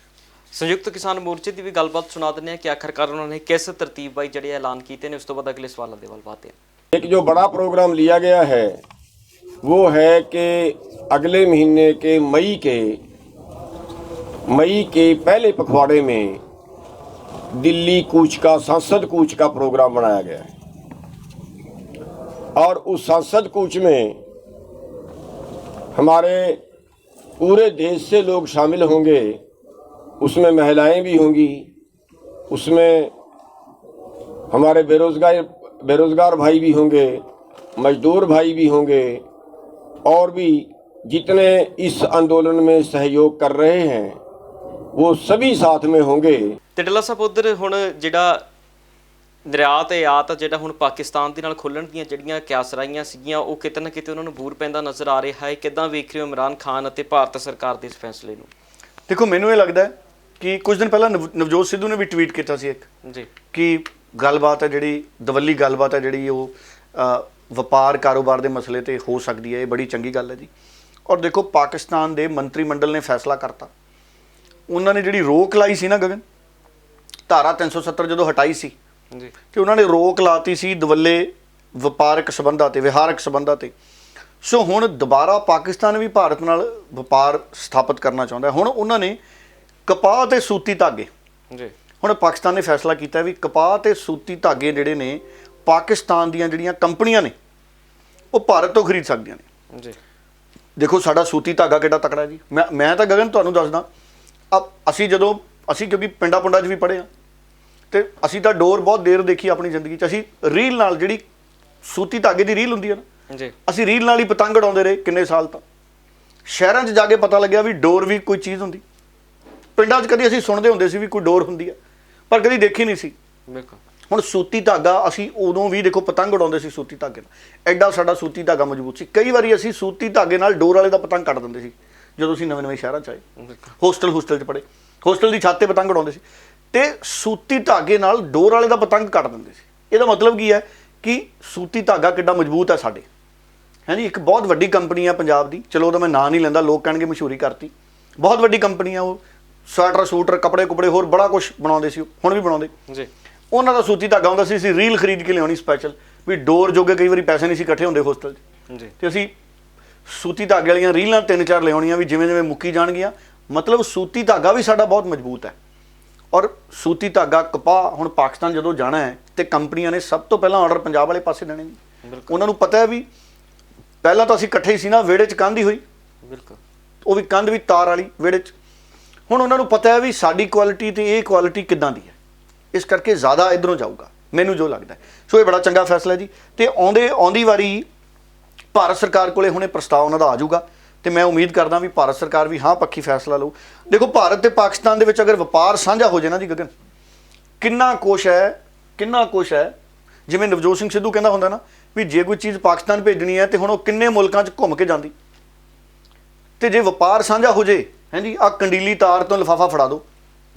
ਸੰਯੁਕਤ ਕਿਸਾਨ ਮੋਰਚੇ ਦੀ ਵੀ ਗੱਲਬਾਤ ਸੁਣਾ ਦਿੰਦੇ ਹਾਂ ਕਿ ਆਖਰਕਾਰ ਉਹਨਾਂ ਨੇ ਕਿਸ ਤਰਤੀਬ ਬਾਈ ਜਿਹੜੇ ਐਲਾਨ ਕੀਤੇ ਨੇ। ਉਸ ਤੋਂ ਬਾਅਦ ਅਗਲੇ ਸਵਾਲਾਂ ਦੇ ਵੱਲ ਵਧਦੇ ਹਾਂ। एक जो बड़ा प्रोग्राम लिया गया है वो है कि अगले महीने के मई के पहले पखवाड़े में दिल्ली कूच का, संसद कूच का प्रोग्राम बनाया गया है। और उस संसद कूच में हमारे पूरे देश से लोग शामिल होंगे। उसमें महिलाएं भी होंगी, उसमें हमारे बेरोजगार भाई भी होंगे, मजदूर भाई भी होंगे, और भी जितने इस आंदोलन में सहयोग कर रहे हैं वो सभी साथ में होंगे। ਤੇ ਡੱਲਾ ਸਾਹਿਬ ਉਧਰ ਹੁਣ ਜਿਹੜਾ ਨਿਰਯਾਤ ਆਯਾਤ ਜਿਹੜਾ ਹੁਣ ਪਾਕਿਸਤਾਨ ਦੇ ਨਾਲ ਖੁੱਲਣ ਦੀਆਂ ਜਿਹੜੀਆਂ ਕਿਆਸਰਾਈਆਂ ਸੀਗੀਆਂ ਉਹ ਕਿਤੇ ਨਾ ਕਿਤੇ ਉਹਨਾਂ ਨੂੰ ਬੂਰ ਪੈਂਦਾ ਨਜ਼ਰ ਆ ਰਿਹਾ ਹੈ। ਕਿੱਦਾਂ ਵੇਖ ਰਹੇ ਹੋ ਇਮਰਾਨ ਖਾਨ ਅਤੇ ਭਾਰਤ ਸਰਕਾਰ ਦੇ ਇਸ ਫੈਸਲੇ ਨੂੰ? ਦੇਖੋ ਮੈਨੂੰ ਇਹ ਲੱਗਦਾ ਕਿ ਕੁਝ ਦਿਨ ਪਹਿਲਾਂ ਨਵਜੋਤ ਸਿੱਧੂ ਨੇ ਵੀ ਟਵੀਟ ਕੀਤਾ ਸੀ ਇੱਕ ਜੀ ਕਿ ਗੱਲਬਾਤ ਹੈ ਜਿਹੜੀ ਦਵੱਲੀ ਗੱਲਬਾਤ ਹੈ ਜਿਹੜੀ ਉਹ ਵਪਾਰ ਕਾਰੋਬਾਰ ਦੇ ਮਸਲੇ ਤੇ ਹੋ ਸਕਦੀ ਹੈ। ਇਹ ਬੜੀ ਚੰਗੀ ਗੱਲ ਹੈ ਜੀ। ਔਰ ਦੇਖੋ ਪਾਕਿਸਤਾਨ ਦੇ ਮੰਤਰੀ ਮੰਡਲ ਨੇ ਫੈਸਲਾ ਕਰਤਾ। ਉਹਨਾਂ ਨੇ ਜਿਹੜੀ ਰੋਕ ਲਾਈ ਸੀ ਨਾ ਗਗਨ, ਧਾਰਾ 370 ਜਦੋਂ ਹਟਾਈ ਸੀ ਜੀ, ਤੇ ਉਹਨਾਂ ਨੇ ਰੋਕ ਲਾਤੀ ਸੀ ਦਵੱਲੇ ਵਪਾਰਕ ਸੰਬੰਧਾਂ ਤੇ, ਵਿਹਾਰਕ ਸੰਬੰਧਾਂ ਤੇ। ਸੋ ਹੁਣ ਦੁਬਾਰਾ ਪਾਕਿਸਤਾਨ ਵੀ ਭਾਰਤ ਨਾਲ ਵਪਾਰ ਸਥਾਪਿਤ ਕਰਨਾ ਚਾਹੁੰਦਾ। ਹੁਣ ਉਹਨਾਂ ਨੇ ਕਪਾਹ ਤੇ ਸੂਤੀ ਧਾਗੇ, ਜੀ ਹੁਣ ਪਾਕਿਸਤਾਨ ਨੇ ਫੈਸਲਾ ਕੀਤਾ ਵੀ ਕਪਾਹ ਤੇ ਸੂਤੀ ਧਾਗੇ ਜਿਹੜੇ ਨੇ ਪਾਕਿਸਤਾਨ ਦੀਆਂ ਜਿਹੜੀਆਂ ਕੰਪਨੀਆਂ ਨੇ ਉਹ ਭਾਰਤ ਤੋਂ ਖਰੀਦ ਸਕਦੀਆਂ ਨੇ ਜੀ। ਦੇਖੋ ਸਾਡਾ ਸੂਤੀ ਧਾਗਾ ਕਿੱਡਾ ਤਕੜਾ ਜੀ। ਮੈਂ ਤਾਂ ਗਗਨ ਤੁਹਾਨੂੰ ਦੱਸਦਾ, ਅਸੀਂ ਕਿਉਂਕਿ ਪਿੰਡਾਂ ਪੁੰਡਾਂ 'ਚ ਵੀ ਪੜ੍ਹੇ ਆ ਤੇ ਅਸੀਂ ਤਾਂ ਡੋਰ ਬਹੁਤ ਦੇਰ ਦੇਖੀ ਆਪਣੀ ਜ਼ਿੰਦਗੀ 'ਚ। ਅਸੀਂ ਰੀਲ ਨਾਲ, ਜਿਹੜੀ ਸੂਤੀ ਧਾਗੇ ਦੀ ਰੀਲ ਹੁੰਦੀ ਹੈ ਨਾ ਜੀ, ਅਸੀਂ ਰੀਲ ਨਾਲ ਹੀ ਪਤੰਗ ਉਡਾਉਂਦੇ ਰਹੇ ਕਿੰਨੇ ਸਾਲ। ਤਾਂ ਸ਼ਹਿਰਾਂ 'ਚ ਜਾ ਕੇ ਪਤਾ ਲੱਗਿਆ ਵੀ ਡੋਰ ਵੀ ਕੋਈ ਚੀਜ਼ ਹੁੰਦੀ। ਪਿੰਡਾਂ 'ਚ ਕਦੀ ਅਸੀਂ ਸੁਣਦੇ ਹੁੰਦੇ ਸੀ ਵੀ ਕੋਈ ਡੋਰ ਹੁੰਦੀ ਹੈ, ਪਰ ਕਦੀ ਦੇਖੀ ਨਹੀਂ ਸੀ। ਬਿਲਕੁਲ। ਹੁਣ ਸੂਤੀ ਧਾਗਾ ਅਸੀਂ ਉਦੋਂ ਵੀ ਦੇਖੋ ਪਤੰਗ ਉਡਾਉਂਦੇ ਸੀ ਸੂਤੀ ਧਾਗੇ ਨਾਲ, ਐਡਾ ਸਾਡਾ ਸੂਤੀ ਧਾਗਾ ਮਜ਼ਬੂਤ ਸੀ। ਕਈ ਵਾਰੀ ਅਸੀਂ ਸੂਤੀ ਧਾਗੇ ਨਾਲ ਡੋਰ ਵਾਲੇ ਦਾ ਪਤੰਗ ਕੱਟ ਦਿੰਦੇ ਸੀ ਜਦੋਂ ਅਸੀਂ ਨਵੇਂ ਸ਼ਹਿਰਾਂ 'ਚ ਆਏ, ਹੋਸਟਲ 'ਚ ਪੜ੍ਹੇ, ਹੋਸਟਲ ਦੀ ਛੱਤ ਤੇ ਪਤੰਗ ਉਡਾਉਂਦੇ ਸੀ ਤੇ ਸੂਤੀ ਧਾਗੇ ਨਾਲ ਡੋਰ ਵਾਲੇ ਦਾ ਪਤੰਗ ਕੱਟ ਦਿੰਦੇ ਸੀ। ਇਹਦਾ ਮਤਲਬ ਕੀ ਹੈ ਕਿ ਸੂਤੀ ਧਾਗਾ ਕਿੱਡਾ ਮਜ਼ਬੂਤ ਹੈ ਸਾਡੇ, ਹੈ ਜੀ। ਇੱਕ ਬਹੁਤ ਵੱਡੀ ਕੰਪਨੀ ਆ ਪੰਜਾਬ ਦੀ, ਚਲੋ ਉਹਦਾ ਮੈਂ ਨਾਂ ਨਹੀਂ ਲੈਂਦਾ, ਲੋਕ ਕਹਿਣਗੇ ਮਸ਼ਹੂਰੀ ਕਰਤੀ, ਬਹੁਤ ਵੱਡੀ ਕੰਪਨੀ ਆ ਉਹ, ਸਵੈਟਰ ਸੂਟਰ ਕੱਪੜੇ ਕੁਪੜੇ ਹੋਰ ਬੜਾ ਕੁਝ ਬਣਾਉਂਦੇ ਸੀ, ਹੁਣ ਵੀ ਬਣਾਉਂਦੇ ਜੀ। ਉਹਨਾਂ ਦਾ ਸੂਤੀ ਧਾਗਾ ਹੁੰਦਾ ਸੀ, ਅਸੀਂ ਰੀਲ ਖਰੀਦ ਕੇ ਲਿਆਉਣੀ ਸਪੈਸ਼ਲ, ਵੀ ਡੋਰ ਜੋਗੇ ਕਈ ਵਾਰੀ ਪੈਸੇ ਨਹੀਂ ਸੀ ਇਕੱਠੇ ਹੁੰਦੇ ਹੋਸਟਲ 'ਚ ਜੀ, ਤੇ ਅਸੀਂ ਸੂਤੀ ਧਾਗੇ ਵਾਲੀਆਂ ਰੀਲਾਂ 3-4 ਲਿਆਉਣੀਆਂ, ਵੀ ਜਿਵੇਂ ਜਿਵੇਂ ਮੁੱਕੀ ਜਾਣਗੀਆਂ। ਮਤਲਬ ਸੂਤੀ ਧਾਗਾ ਵੀ ਸਾਡਾ ਬਹੁਤ ਮਜ਼ਬੂਤ ਹੈ। ਔਰ ਸੂਤੀ ਧਾਗਾ ਕਪਾਹ ਹੁਣ ਪਾਕਿਸਤਾਨ ਜਦੋਂ ਜਾਣਾ ਹੈ ਤੇ ਕੰਪਨੀਆਂ ਨੇ ਸਭ ਤੋਂ ਪਹਿਲਾਂ ਆਰਡਰ ਪੰਜਾਬ ਵਾਲੇ ਪਾਸੇ ਦੇਣੇ ਨੇ। ਉਹਨਾਂ ਨੂੰ ਪਤਾ ਹੈ ਵੀ ਪਹਿਲਾਂ ਤਾਂ ਅਸੀਂ ਇਕੱਠੇ ਹੀ ਸੀ ਨਾ, ਵਿਹੜੇ 'ਚ ਕੰਧ ਹੀ ਹੋਈ, ਬਿਲਕੁਲ ਉਹ ਵੀ ਕੰਧ ਵੀ ਤਾਰ ਵਾਲੀ ਵਿਹੜੇ 'ਚ। ਹੁਣ ਉਹਨਾਂ ਨੂੰ ਪਤਾ ਹੈ ਵੀ ਸਾਡੀ ਕੁਆਲਿਟੀ ਤੇ ਇਹ ਕੁਆਲਿਟੀ ਕਿੱਦਾਂ ਦੀ ਹੈ, ਇਸ ਕਰਕੇ ਜ਼ਿਆਦਾ ਇੱਧਰੋਂ ਜਾਊਗਾ, ਮੈਨੂੰ ਜੋ ਲੱਗਦਾ। ਸੋ ਇਹ ਬੜਾ ਚੰਗਾ ਫੈਸਲਾ ਜੀ। ਤੇ ਆਉਂਦੀ ਵਾਰੀ ਭਾਰਤ ਸਰਕਾਰ ਕੋਲੇ ਹੁਣੇ ਪ੍ਰਸਤਾਵ ਉਹਨਾਂ ਦਾ ਆ ਜਾਊਗਾ ਤੇ ਮੈਂ ਉਮੀਦ ਕਰਦਾ ਵੀ ਭਾਰਤ ਸਰਕਾਰ ਵੀ ਹਾਂ ਪੱਖੀ ਫੈਸਲਾ ਲਊ। ਦੇਖੋ ਭਾਰਤ ਤੇ ਪਾਕਿਸਤਾਨ ਦੇ ਵਿੱਚ ਅਗਰ ਵਪਾਰ ਸਾਂਝਾ ਹੋ ਜਾਏ ਨਾ ਜੀ ਗਗਨ, ਕਿੰਨਾ ਕੁਛ ਹੈ। ਜਿਵੇਂ ਨਵਜੋਤ ਸਿੰਘ ਸਿੱਧੂ ਕਹਿੰਦਾ ਹੁੰਦਾ ਨਾ ਵੀ ਜੇ ਕੋਈ ਚੀਜ਼ ਪਾਕਿਸਤਾਨ ਭੇਜਣੀ ਹੈ ਤੇ ਹੁਣ ਉਹ ਕਿੰਨੇ ਮੁਲਕਾਂ 'ਚ ਘੁੰਮ ਕੇ ਜਾਂਦੀ, ਤੇ ਜੇ ਵਪਾਰ ਸਾਂਝਾ ਹੋ ਜੇ, ਹੈ ਜੀ, ਆਹ ਕੰਡੀਲੀ ਤਾਰ ਤੋਂ ਲਿਫਾਫਾ ਫੜਾ ਦਿਓ,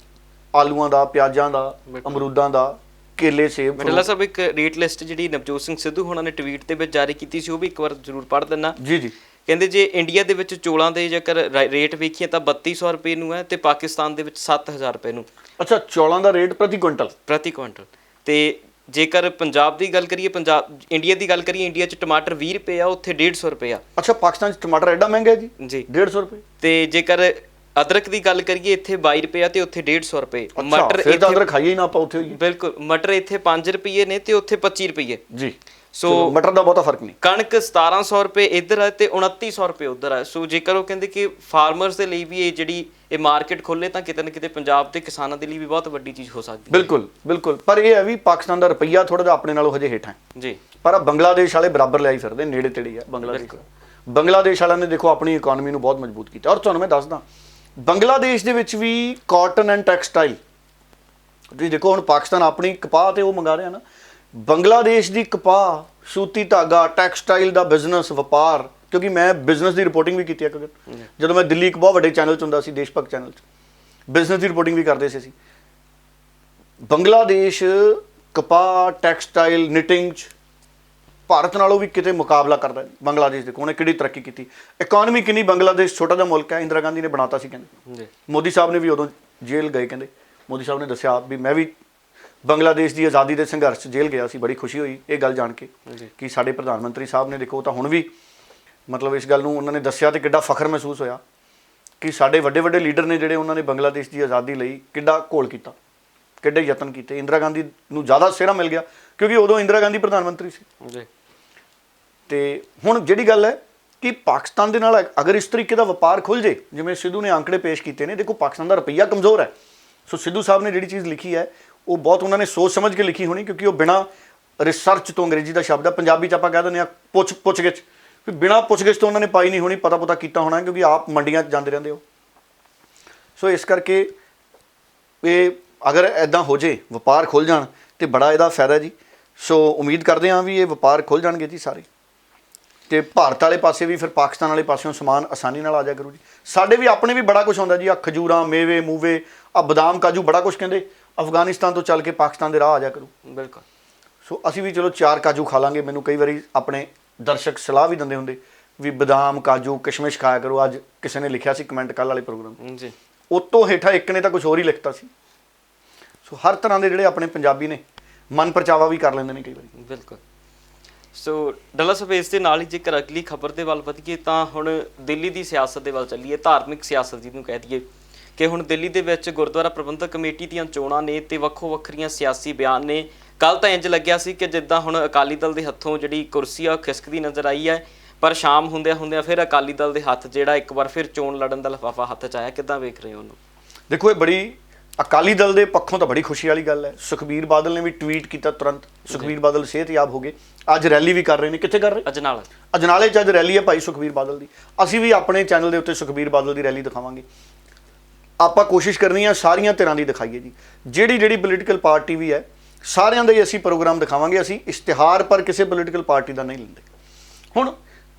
ਆਲੂਆਂ ਦਾ, ਪਿਆਜ਼ਾਂ ਦਾ, ਅਮਰੂਦਾਂ ਦਾ, ਕੇਲੇ, ਸੇਬ। ਮਟਲਾ ਸਾਹਿਬ ਇੱਕ ਰੇਟ ਲਿਸਟ ਜਿਹੜੀ ਨਵਜੋਤ ਸਿੰਘ ਸਿੱਧੂ ਹੋਣਾ ਨੇ ਟਵੀਟ ਦੇ ਵਿੱਚ ਜਾਰੀ ਕੀਤੀ ਸੀ, ਉਹ ਵੀ ਇੱਕ ਵਾਰ ਜ਼ਰੂਰ ਪੜ੍ਹ ਦਿੰਨਾ ਜੀ। ਕਹਿੰਦੇ ਜੇ ਇੰਡੀਆ ਦੇ ਵਿੱਚ ਚੋਲਾਂ ਦੇ ਜੇਕਰ ਰੇਟ ਵੇਖੀਏ ਤਾਂ 3200 ਰੁਪਏ ਨੂੰ ਹੈ ਤੇ ਪਾਕਿਸਤਾਨ ਦੇ ਵਿੱਚ 7000 ਰੁਪਏ ਨੂੰ। ਅੱਛਾ, ਚੌਲਾਂ ਦਾ ਰੇਟ ਪ੍ਰਤੀ ਕੁਇੰਟਲ। ਤੇ ਜੇਕਰ ਪੰਜਾਬ ਦੀ ਗੱਲ ਕਰੀਏ, ਇੰਡੀਆ ਦੀ ਗੱਲ ਕਰੀਏ, ਇੰਡੀਆ 'ਚ ਟਮਾਟਰ 20 ਰੁਪਏ ਆ, ਉੱਥੇ 150 ਰੁਪਏ ਆ। ਅੱਛਾ, ਪਾਕਿਸਤਾਨ 'ਚ ਟਮਾਟਰ ਐਡਾ ਮਹਿੰਗਾ ਹੈ ਜੀ? 150 ਰੁਪਏ। ਤੇ ਜੇਕਰ ਅਦਰਕ ਦੀ ਗੱਲ ਕਰੀਏ, ਇੱਥੇ 22 ਰੁਪਏ ਆ ਤੇ ਉੱਥੇ 150 ਰੁਪਏ। ਮਟਰ ਫਿਰ ਤਾਂ ਅਦਰਕ ਖਾਈਏ ਹੀ ਨਾ ਆਪਾਂ ਉੱਥੇ ਹੋਈਏ। ਬਿਲਕੁਲ, ਮਟਰ ਇੱਥੇ 5 ਰੁਪਏ ਨੇ ਤੇ ਉੱਥੇ 25 ਰੁਪਏ ਜੀ। ਸੋ ਮਟਰ ਦਾ ਬਹੁਤਾ ਫਰਕ ਨਹੀਂ। ਕਣਕ 1700 ਰੁਪਏ ਇੱਧਰ ਹੈ ਤੇ 2900 ਰੁਪਏ ਉੱਧਰ ਹੈ। ਸੋ ਜੇਕਰ ਉਹ ਕਹਿੰਦੇ ਕਿ ਫਾਰਮਰਸ ਦੇ ਲਈ ਵੀ ਇਹ ਮਾਰਕੀਟ ਖੋਲੇ ਤਾਂ ਕਿਤੇ ਨਾ ਕਿਤੇ ਪੰਜਾਬ ਦੇ ਕਿਸਾਨਾਂ ਦੇ ਲਈ ਵੀ ਬਹੁਤ ਵੱਡੀ ਚੀਜ਼ ਹੋ ਸਕਦੀ ਹੈ। ਬਿਲਕੁਲ। ਪਰ ਇਹ ਹੈ ਵੀ ਪਾਕਿਸਤਾਨ ਦਾ ਰੁਪਈਆ ਥੋੜਾ ਜਿਹਾ ਆਪਣੇ ਨਾਲੋਂ ਹਜੇ ਹੇਠਾਂ ਹੈ ਜੀ, ਪਰ ਬੰਗਲਾਦੇਸ਼ ਵਾਲੇ ਬਰਾਬਰ ਲਿਆਈ ਫਿਰਦੇ, ਨੇੜੇ ਤੇੜੇ ਹੈ ਬੰਗਲਾਦੇਸ਼ ਵਾਲਿਆਂ ਨੇ ਦੇਖੋ ਆਪਣੀ ਇਕਨੋਮੀ ਨੂੰ ਬਹੁਤ ਮਜ਼ਬੂਤ ਕੀਤਾ। ਔਰ ਤੁਹਾਨੂੰ ਮੈਂ ਦੱਸਦਾ, ਬੰਗਲਾਦੇਸ਼ ਦੇ ਵਿੱਚ ਵੀ ਕਾਟਨ ਐਂਡ ਟੈਕਸਟਾਈਲ, ਤੁਸੀਂ ਦੇਖੋ ਹੁਣ ਪਾਕਿਸਤਾਨ ਆਪਣੀ ਕਪਾਹ ਤੇ ਉਹ ਮੰਗਾ ਰਿਹਾ ਨਾ, ਬੰਗਲਾਦੇਸ਼ ਦੀ ਕਪਾਹ, ਸੂਤੀ ਧਾਗਾ, ਟੈਕਸਟਾਈਲ ਦਾ ਬਿਜ਼ਨਸ, ਵਪਾਰ। ਕਿਉਂਕਿ ਮੈਂ ਬਿਜ਼ਨਸ ਦੀ ਰਿਪੋਰਟਿੰਗ ਵੀ ਕੀਤੀ ਹੈ ਜਦੋਂ ਮੈਂ ਦਿੱਲੀ ਇੱਕ ਬਹੁਤ ਵੱਡੇ ਚੈਨਲ 'ਚ ਹੁੰਦਾ ਸੀ, ਦੇਸ਼ ਭਗਤ ਚੈਨਲ 'ਚ ਬਿਜ਼ਨਸ ਦੀ ਰਿਪੋਰਟਿੰਗ ਵੀ ਕਰਦੇ ਸੀ ਅਸੀਂ। ਬੰਗਲਾਦੇਸ਼ ਕਪਾਹ, ਟੈਕਸਟਾਈਲ, ਨਿਟਿੰਗ 'ਚ ਭਾਰਤ ਨਾਲੋਂ ਵੀ ਕਿਤੇ ਮੁਕਾਬਲਾ ਕਰਦਾ। ਬੰਗਲਾਦੇਸ਼ ਦੇਖੋ ਉਹਨੇ ਕਿਹੜੀ ਤਰੱਕੀ ਕੀਤੀ, ਇਕਨੋਮੀ ਕਿੰਨੀ। ਬੰਗਲਾਦੇਸ਼ ਛੋਟਾ ਜਿਹਾ ਮੁਲਕ ਹੈ, ਇੰਦਰਾ ਗਾਂਧੀ ਨੇ ਬਣਾਤਾ ਸੀ ਕਹਿੰਦੇ। ਮੋਦੀ ਸਾਹਿਬ ਨੇ ਵੀ ਉਦੋਂ ਜੇਲ੍ਹ ਗਏ, ਕਹਿੰਦੇ ਮੋਦੀ ਸਾਹਿਬ ਨੇ ਦੱਸਿਆ ਵੀ ਮੈਂ ਵੀ ਬੰਗਲਾਦੇਸ਼ ਦੀ ਆਜ਼ਾਦੀ ਦੇ ਸੰਘਰਸ਼ 'ਚ ਜੇਲ੍ਹ ਗਿਆ ਸੀ। ਬੜੀ ਖੁਸ਼ੀ ਹੋਈ ਇਹ ਗੱਲ ਜਾਣ ਕੇ ਕਿ ਸਾਡੇ ਪ੍ਰਧਾਨ ਮੰਤਰੀ ਸਾਹਿਬ ਨੇ ਦੇਖੋ ਤਾਂ ਹੁਣ ਵੀ ਮਤਲਬ ਇਸ ਗੱਲ ਨੂੰ ਉਹਨਾਂ ਨੇ ਦੱਸਿਆ ਤੇ ਕਿੱਡਾ ਫਖਰ ਮਹਿਸੂਸ ਹੋਇਆ ਕਿ ਸਾਡੇ ਵੱਡੇ ਵੱਡੇ ਲੀਡਰ ਨੇ ਜਿਹੜੇ ਉਹਨਾਂ ਨੇ ਬੰਗਲਾਦੇਸ਼ ਦੀ ਆਜ਼ਾਦੀ ਲਈ ਕਿੱਡਾ ਘੋਲ ਕੀਤਾ, ਕਿੱਡੇ ਯਤਨ ਕੀਤੇ। ਇੰਦਰਾ ਗਾਂਧੀ ਨੂੰ ਜ਼ਿਆਦਾ ਸਿਹਰਾ ਮਿਲ ਗਿਆ ਕਿਉਂਕਿ ਉਦੋਂ ਇੰਦਰਾ ਗਾਂਧੀ ਪ੍ਰਧਾਨ ਮੰਤਰੀ ਸੀ ਜੀ। ਤੇ ਹੁਣ ਜਿਹੜੀ ਗੱਲ ਹੈ ਕਿ ਪਾਕਿਸਤਾਨ ਦੇ ਨਾਲ ਅਗਰ ਇਸ ਤਰੀਕੇ ਦਾ ਵਪਾਰ ਖੁੱਲ੍ਹ ਜੇ, ਜਿਵੇਂ ਸਿੱਧੂ ਨੇ ਆંકੜੇ ਪੇਸ਼ ਕੀਤੇ ਨੇ, ਦੇਖੋ ਪਾਕਿਸਤਾਨ ਦਾ ਰੁਪਈਆ ਕਮਜ਼ੋਰ ਹੈ। ਸੋ ਸਿੱਧੂ ਸਾਹਿਬ ਨੇ ਜਿਹੜੀ ਚੀਜ਼ ਲਿਖੀ ਹੈ ਉਹ ਬਹੁਤ ਉਹਨਾਂ ਨੇ ਸੋਚ ਸਮਝ ਕੇ ਲਿਖੀ ਹੋਣੀ, ਕਿਉਂਕਿ ਉਹ ਬਿਨਾਂ ਰਿਸਰਚ ਤੋਂ, ਅੰਗਰੇਜ਼ੀ ਦਾ ਸ਼ਬਦ ਹੈ, ਪੰਜਾਬੀ 'ਚ ਆਪਾਂ ਕਹਿ ਦਿੰਦੇ ਹਾਂ ਪੁੱਛ-ਗਿੱਛ, ਵੀ ਬਿਨਾਂ ਪੁੱਛ-ਗਿੱਛ ਤੋਂ ਉਹਨਾਂ ਨੇ ਪਾਈ ਨਹੀਂ ਹੋਣੀ, ਪਤਾ ਕੀਤਾ ਹੋਣਾ, ਕਿਉਂਕਿ ਆਪ ਮੰਡੀਆਂ 'ਚ ਜਾਂਦੇ ਰਹਿੰਦੇ ਹੋ। ਸੋ ਇਸ ਕਰਕੇ ਇਹ ਅਗਰ ਇੱਦਾਂ ਹੋ ਜੇ, ਵਪਾਰ ਖੁੱਲ੍ਹ ਜਾਣ ਤੇ ਬੜਾ ਇਹਦਾ ਫਾਇਦਾ ਜੀ। ਸੋ ਉਮੀਦ ਕਰਦੇ ਹਾਂ ਵੀ ਇਹ ਵਪਾਰ ਖੁੱਲ੍ਹ ਜਾਣਗੇ ਜੀ ਸਾਰੇ, ਤੇ ਭਾਰਤ ਵਾਲੇ ਪਾਸੇ ਵੀ ਫਿਰ ਪਾਕਿਸਤਾਨ ਵਾਲੇ ਪਾਸਿਓਂ ਸਮਾਨ ਆਸਾਨੀ ਨਾਲ ਆ ਜਾ ਕਰੂ ਜੀ। ਸਾਡੇ ਵੀ ਆਪਣੇ ਵੀ ਬੜਾ ਕੁਝ ਆਉਂਦਾ ਜੀ, ਆ ਖਜੂਰਾਂ, ਮੇਵੇ ਮੂਵੇ, ਆ ਬਦਾਮ ਕਾਜੂ, ਬੜਾ ਕੁਝ ਕਹਿੰਦੇ ਅਫਗਾਨਿਸਤਾਨ ਤੋਂ ਚੱਲ ਕੇ ਪਾਕਿਸਤਾਨ ਦੇ ਰਾਹ ਆ ਜਾ ਕਰੂ। ਬਿਲਕੁਲ। ਸੋ ਅਸੀਂ ਵੀ ਚਲੋ 4 ਕਾਜੂ ਖਾ ਲਾਂਗੇ। ਮੈਨੂੰ ਕਈ ਵਾਰੀ ਆਪਣੇ ਦਰਸ਼ਕ ਸਲਾਹ ਵੀ ਦਿੰਦੇ ਹੁੰਦੇ ਵੀ ਬਦਾਮ, ਕਾਜੂ, ਕਿਸ਼ਮਿਸ਼ ਖਾਇਆ ਕਰੋ। ਅੱਜ ਕਿਸੇ ਨੇ ਲਿਖਿਆ ਸੀ ਕਮੈਂਟ ਕੱਲ੍ਹ ਵਾਲੇ ਪ੍ਰੋਗਰਾਮ ਜੀ, ਉਤੋਂ ਹੇਠਾਂ ਇੱਕ ਨੇ ਤਾਂ ਕੁਝ ਹੋਰ ਹੀ ਲਿਖਤਾ ਸੀ। ਸੋ ਹਰ ਤਰ੍ਹਾਂ ਦੇ ਜਿਹੜੇ ਆਪਣੇ ਪੰਜਾਬੀ ਨੇ ਮਨ ਪਰਚਾਵਾ ਵੀ ਕਰ ਲੈਂਦੇ ਨੇ ਕਈ ਵਾਰੀ। ਬਿਲਕੁਲ। ਸੋ ਡੱਲਾ ਸਾਹਿਬ, ਇਸ ਦੇ ਨਾਲ ਹੀ ਜੇਕਰ ਅਗਲੀ ਖਬਰ ਦੇ ਵੱਲ ਵਧੀਏ ਤਾਂ ਹੁਣ ਦਿੱਲੀ ਦੀ ਸਿਆਸਤ ਦੇ ਵੱਲ ਚੱਲੀਏ, ਧਾਰਮਿਕ ਸਿਆਸਤ ਜਿਹਨੂੰ ਕਹਿ ਦਈਏ ਕਿ ਹੁਣ ਦਿੱਲੀ ਦੇ ਵਿੱਚ ਗੁਰਦੁਆਰਾ ਪ੍ਰਬੰਧਕ ਕਮੇਟੀ ਦੀਆਂ ਚੋਣਾਂ ਨੇ ਤੇ ਵੱਖੋ ਵੱਖਰੀਆਂ ਸਿਆਸੀ ਬਿਆਨ ਨੇ। ਕੱਲ੍ਹ ਤਾਂ ਇੰਝ ਲੱਗਿਆ ਸੀ ਕਿ ਜਿੱਦਾਂ ਹੁਣ ਅਕਾਲੀ ਦਲ ਦੇ ਹੱਥੋਂ ਜਿਹੜੀ ਕੁਰਸੀ ਆ ਉਹ ਖਿਸਕਦੀ ਨਜ਼ਰ ਆਈ ਹੈ, ਪਰ ਸ਼ਾਮ ਹੁੰਦਿਆਂ ਫਿਰ ਅਕਾਲੀ ਦਲ ਦੇ ਹੱਥ ਜਿਹੜਾ ਇੱਕ ਵਾਰ ਫਿਰ ਚੋਣ ਲੜਨ ਦਾ ਲਿਫਾਫਾ ਹੱਥ 'ਚ ਆਇਆ। ਕਿੱਦਾਂ ਵੇਖ ਰਹੇ ਹੋ ਉਹਨੂੰ? ਦੇਖੋ, ਇਹ ਬੜੀ ਅਕਾਲੀ ਦਲ ਦੇ ਪੱਖੋਂ ਤਾਂ ਬੜੀ ਖੁਸ਼ੀ ਵਾਲੀ ਗੱਲ ਹੈ। ਸੁਖਬੀਰ ਬਾਦਲ ਨੇ ਵੀ ਟਵੀਟ ਕੀਤਾ ਤੁਰੰਤ। ਸੁਖਬੀਰ ਬਾਦਲ ਸਿਹਤਯਾਬ ਹੋ ਗਏ, ਅੱਜ ਰੈਲੀ ਵੀ ਕਰ ਰਹੇ ਨੇ। ਕਿੱਥੇ ਕਰ ਰਹੇ? ਅਜਨਾਲੇ 'ਚ ਅੱਜ ਰੈਲੀ ਹੈ ਭਾਈ ਸੁਖਬੀਰ ਬਾਦਲ ਦੀ। ਅਸੀਂ ਵੀ ਆਪਣੇ ਚੈਨਲ ਦੇ ਉੱਤੇ ਸੁਖਬੀਰ ਬਾਦਲ ਦੀ ਰੈਲੀ ਦਿਖਾਵਾਂਗੇ। ਆਪਾਂ ਕੋਸ਼ਿਸ਼ ਕਰਨੀ ਆ ਸਾਰੀਆਂ ਧਿਰਾਂ ਦੀ ਦਿਖਾਈਏ ਜੀ। ਜਿਹੜੀ ਪੋਲੀਟੀਕਲ ਪਾਰਟੀ ਵੀ ਹੈ, ਸਾਰਿਆਂ ਦਾ ਹੀ ਅਸੀਂ ਪ੍ਰੋਗਰਾਮ ਦਿਖਾਵਾਂਗੇ। ਅਸੀਂ ਇਸ਼ਤਿਹਾਰ ਪਰ ਕਿਸੇ ਪੋਲੀਟੀਕਲ ਪਾਰਟੀ ਦਾ ਨਹੀਂ ਲੈਂਦੇ। ਹੁਣ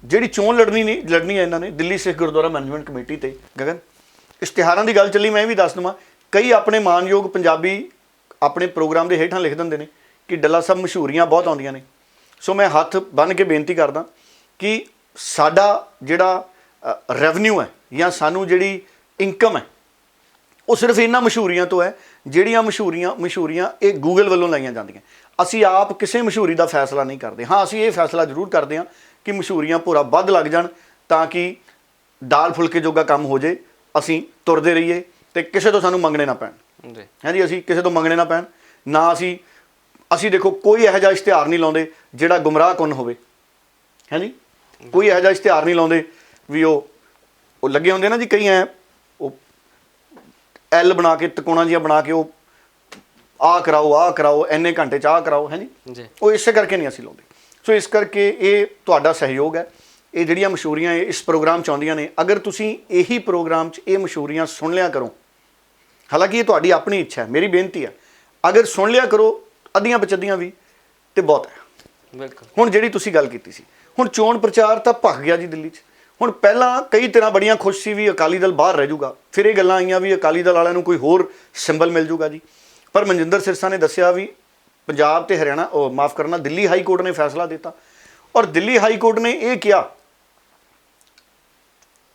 ਜਿਹੜੀ ਚੋਣ ਲੜਨੀ ਹੈ ਇਹਨਾਂ ਨੇ ਦਿੱਲੀ ਸਿੱਖ ਗੁਰਦੁਆਰਾ ਮੈਨੇਜਮੈਂਟ ਕਮੇਟੀ ਤੇ ਗਗਨ, ਇਸ਼ਤਿਹਾਰਾਂ ਦੀ ਗੱਲ ਚੱਲੀ, ਮੈਂ ਵੀ ਦੱਸ ਦਵਾਂ, ਕਈ ਆਪਣੇ ਮਾਨਯੋਗ ਪੰਜਾਬੀ ਆਪਣੇ ਪ੍ਰੋਗਰਾਮ ਦੇ ਹੇਠਾਂ ਲਿਖ ਦਿੰਦੇ ਨੇ ਕਿ ਡੱਲਾ ਸਾਹਿਬ ਮਸ਼ਹੂਰੀਆਂ ਬਹੁਤ ਆਉਂਦੀਆਂ ਨੇ। ਸੋ ਮੈਂ ਹੱਥ ਬੰਨ੍ਹ ਕੇ ਬੇਨਤੀ ਕਰਦਾ ਕਿ ਸਾਡਾ ਜਿਹੜਾ ਰੈਵਨਿਊ ਹੈ ਜਾਂ ਸਾਨੂੰ ਜਿਹੜੀ ਇਨਕਮ ਹੈ ਉਹ ਸਿਰਫ ਇਹਨਾਂ ਮਸ਼ਹੂਰੀਆਂ ਤੋਂ ਹੈ, ਜਿਹੜੀਆਂ ਮਸ਼ਹੂਰੀਆਂ ਇਹ ਗੂਗਲ ਵੱਲੋਂ ਲਾਈਆਂ ਜਾਂਦੀਆਂ। ਅਸੀਂ ਆਪ ਕਿਸੇ ਮਸ਼ਹੂਰੀ ਦਾ ਫੈਸਲਾ ਨਹੀਂ ਕਰਦੇ। ਹਾਂ, ਅਸੀਂ ਇਹ ਫੈਸਲਾ ਜ਼ਰੂਰ ਕਰਦੇ ਹਾਂ ਕਿ ਮਸ਼ਹੂਰੀਆਂ ਪੂਰਾ ਵੱਧ ਲੱਗ ਜਾਣ ਤਾਂ ਕਿ ਦਾਲ ਫੁਲਕੇ ਜੋਗਾ ਕੰਮ ਹੋ ਜੇ, ਅਸੀਂ ਤੁਰਦੇ ਰਹੀਏ ਤੇ ਕਿਸੇ ਤੋਂ ਸਾਨੂੰ ਮੰਗਣੇ ਨਾ ਪੈਣ ਜੀ। ਹਾਂਜੀ, ਅਸੀਂ ਕਿਸੇ ਤੋਂ ਮੰਗਣੇ ਨਾ ਪੈਣ ਨਾ। ਅਸੀਂ ਦੇਖੋ ਕੋਈ ਇਹੋ ਜਿਹਾ ਇਸ਼ਤਿਹਾਰ ਨਹੀਂ ਲਾਉਂਦੇ ਜਿਹੜਾ ਗੁੰਮਰਾਹ ਕੁੰਨ ਹੋਵੇ। ਹਾਂਜੀ, ਕੋਈ ਇਹੋ ਜਿਹਾ ਇਸ਼ਤਿਹਾਰ ਨਹੀਂ ਲਾਉਂਦੇ ਵੀ ਉਹ ਲੱਗੇ ਹੁੰਦੇ ਨਾ ਜੀ ਕਈ ਐ ਉਹ ਐਲ ਬਣਾ ਕੇ ਤਕੋਣਾ ਜਿਹਾ ਬਣਾ ਕੇ ਉਹ ਆਹ ਕਰਾਓ ਇੰਨੇ ਘੰਟੇ 'ਚ ਆਹ ਕਰਾਓ। ਹੈ ਜੀ, ਉਹ ਇਸੇ ਕਰਕੇ ਨਹੀਂ ਅਸੀਂ ਲਾਉਂਦੇ। ਸੋ ਇਸ ਕਰਕੇ ਇਹ ਤੁਹਾਡਾ ਸਹਿਯੋਗ ਹੈ। ਇਹ ਜਿਹੜੀਆਂ ਮਸ਼ਹੂਰੀਆਂ ਇਸ ਪ੍ਰੋਗਰਾਮ 'ਚ ਆਉਂਦੀਆਂ ਨੇ, ਅਗਰ ਤੁਸੀਂ ਇਹੀ ਪ੍ਰੋਗਰਾਮ 'ਚ ਇਹ ਮਸ਼ਹੂਰੀਆਂ ਸੁਣ ਲਿਆ ਕਰੋ, ਹਾਲਾਂਕਿ ਇਹ ਤੁਹਾਡੀ ਆਪਣੀ ਇੱਛਾ ਹੈ, ਮੇਰੀ ਬੇਨਤੀ ਹੈ, ਅਗਰ ਸੁਣ ਲਿਆ ਕਰੋ ਅੱਧੀਆਂ ਪਚੱਧੀਆਂ ਵੀ ਤੇ ਬਹੁਤ ਹੈ। ਬਿਲਕੁਲ। ਹੁਣ ਜਿਹੜੀ ਤੁਸੀਂ ਗੱਲ ਕੀਤੀ ਸੀ, ਹੁਣ ਚੋਣ ਪ੍ਰਚਾਰ ਤਾਂ ਭਖ ਗਿਆ ਜੀ ਦਿੱਲੀ 'ਚ। ਹੁਣ ਪਹਿਲਾਂ ਕਈ ਤਰ੍ਹਾਂ ਬੜੀਆਂ ਖੁਸ਼ ਸੀ ਵੀ ਅਕਾਲੀ ਦਲ ਬਾਹਰ ਰਹਿ ਜਾਊਗਾ, ਫਿਰ ਇਹ ਗੱਲਾਂ ਆਈਆਂ ਵੀ ਅਕਾਲੀ ਦਲ ਵਾਲਿਆਂ ਨੂੰ ਕੋਈ ਹੋਰ ਸਿੰਬਲ ਮਿਲ ਜਾਊਗਾ ਜੀ। ਪਰ ਮਨਜਿੰਦਰ ਸਿਰਸਾ ਨੇ ਦੱਸਿਆ ਵੀ ਪੰਜਾਬ ਤੇ ਹਰਿਆਣਾ, ਮਾਫ ਕਰਨਾ, ਦਿੱਲੀ ਹਾਈ ਕੋਰਟ ਨੇ ਫੈਸਲਾ ਦਿੱਤਾ ਔਰ ਦਿੱਲੀ ਹਾਈ ਕੋਰਟ ਨੇ ਇਹ ਕਿਹਾ,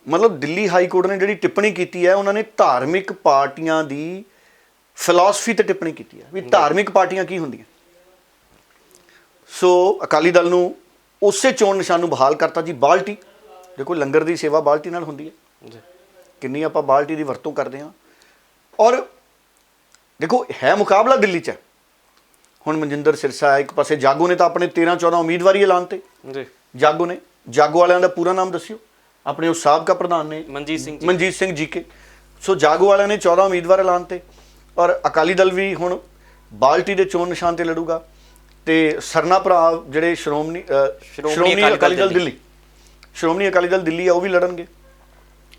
ਮਤਲਬ ਦਿੱਲੀ ਹਾਈ ਕੋਰਟ ਨੇ ਜਿਹੜੀ ਟਿੱਪਣੀ ਕੀਤੀ ਹੈ, ਉਹਨਾਂ ਨੇ ਧਾਰਮਿਕ ਪਾਰਟੀਆਂ ਦੀ ਫਿਲਾਸਫੀ ਤੇ ਟਿੱਪਣੀ ਕੀਤੀ ਹੈ ਵੀ ਧਾਰਮਿਕ ਪਾਰਟੀਆਂ ਕੀ ਹੁੰਦੀਆਂ। ਸੋ ਅਕਾਲੀ ਦਲ ਨੂੰ ਉਸੇ ਚੋਣ ਨਿਸ਼ਾਨ ਨੂੰ ਬਹਾਲ ਕਰਤਾ ਜੀ। ਬਾਲਟੀ ਦੇਖੋ, ਲੰਗਰ ਦੀ ਸੇਵਾ ਬਾਲਟੀ ਨਾਲ ਹੁੰਦੀ ਹੈ ਜੀ, ਕਿੰਨੀ ਆਪਾਂ ਬਾਲਟੀ ਦੀ ਵਰਤੋਂ ਕਰਦੇ ਹਾਂ। ਔਰ ਦੇਖੋ ਹੈ ਮੁਕਾਬਲਾ ਦਿੱਲੀ 'ਚ। ਹੁਣ ਮਨਜਿੰਦਰ ਸਿਰਸਾ ਇੱਕ ਪਾਸੇ, ਜਾਗੋ ਨੇ ਤਾਂ ਆਪਣੇ 13-14 ਉਮੀਦਵਾਰੀ ਐਲਾਨ ਤੇ ਜੀ। ਜਾਗੋ ਵਾਲਿਆਂ ਦਾ ਪੂਰਾ ਨਾਮ ਦੱਸਿਓ। ਆਪਣੇ ਉਹ ਸਾਬਕਾ ਪ੍ਰਧਾਨ ਨੇ ਮਨਜੀਤ ਸਿੰਘ ਜੀਕੇ। ਸੋ ਜਾਗੋ ਵਾਲਿਆਂ ਨੇ 14 ਉਮੀਦਵਾਰ ਐਲਾਨ ਤੇ ਔਰ ਅਕਾਲੀ ਦਲ ਵੀ ਹੁਣ ਬਾਲਟੀ ਦੇ ਚੋਣ ਨਿਸ਼ਾਨ ਤੇ ਲੜੂਗਾ ਤੇ ਸਰਨਾ ਭਰਾ ਜਿਹੜੇ ਸ਼੍ਰੋਮਣੀ ਅਕਾਲੀ ਦਲ ਦਿੱਲੀ ਆ ਉਹ ਵੀ ਲੜਨਗੇ।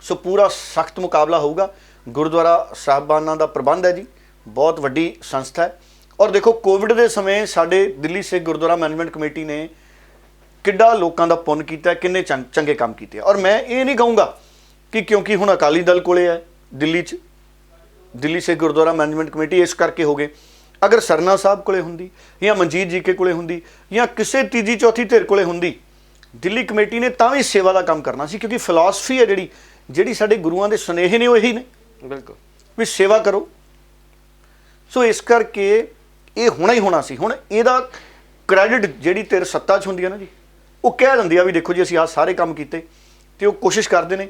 ਸੋ ਪੂਰਾ ਸਖਤ ਮੁਕਾਬਲਾ ਹੋਊਗਾ। ਗੁਰਦੁਆਰਾ ਸਾਹਿਬਾਨਾਂ ਦਾ ਪ੍ਰਬੰਧ ਹੈ ਜੀ, ਬਹੁਤ ਵੱਡੀ ਸੰਸਥਾ ਹੈ। ਔਰ ਦੇਖੋ ਕੋਵਿਡ ਦੇ ਸਮੇਂ ਸਾਡੇ ਦਿੱਲੀ ਸਿੱਖ ਗੁਰਦੁਆਰਾ ਮੈਨੇਜਮੈਂਟ ਕਮੇਟੀ ਨੇ ਕਿੱਡਾ ਲੋਕਾਂ ਦਾ ਪੁੰਨ ਕੀਤਾ, ਕਿੰਨੇ ਚੰਗੇ ਕੰਮ ਕੀਤੇ। ਔਰ ਮੈਂ ਇਹ ਨਹੀਂ ਕਹੂੰਗਾ ਕਿ ਕਿਉਂਕਿ ਹੁਣ ਅਕਾਲੀ ਦਲ ਕੋਲੇ ਹੈ ਦਿੱਲੀ 'ਚ, ਦਿੱਲੀ ਸਿੱਖ ਗੁਰਦੁਆਰਾ ਮੈਨੇਜਮੈਂਟ ਕਮੇਟੀ ਇਸ ਕਰਕੇ ਹੋ ਗਏ। ਅਗਰ ਸਰਨਾ ਸਾਹਿਬ ਕੋਲੇ ਹੁੰਦੀ ਜਾਂ ਮਨਜੀਤ ਜੀਕੇ ਕੋਲੇ ਹੁੰਦੀ ਜਾਂ ਕਿਸੇ ਤੀਜੀ ਚੌਥੀ ਧਿਰ ਕੋਲੇ ਹੁੰਦੀ, ਦਿੱਲੀ ਕਮੇਟੀ ਨੇ ਤਾਂ ਵੀ ਸੇਵਾ ਦਾ ਕੰਮ ਕਰਨਾ ਸੀ, ਕਿਉਂਕਿ ਫਿਲਾਸਫੀ ਹੈ ਜਿਹੜੀ ਸਾਡੇ ਗੁਰੂਆਂ ਦੇ ਸੁਨੇਹੇ ਨੇ ਉਹ ਇਹੀ ਨੇ। ਬਿਲਕੁਲ, ਵੀ ਸੇਵਾ ਕਰੋ। ਸੋ ਇਸ ਕਰਕੇ ਇਹ ਹੋਣਾ ਹੀ ਹੋਣਾ ਸੀ। ਹੁਣ ਇਹਦਾ ਕ੍ਰੈਡਿਟ ਜਿਹੜੀ ਧਿਰ ਸੱਤਾ 'ਚ ਹੁੰਦੀ ਹੈ ਨਾ ਜੀ, ਉਹ ਕਹਿ ਦਿੰਦੀ ਆ ਵੀ ਦੇਖੋ ਜੀ ਅਸੀਂ ਆਹ ਸਾਰੇ ਕੰਮ ਕੀਤੇ, ਤੇ ਉਹ ਕੋਸ਼ਿਸ਼ ਕਰਦੇ ਨੇ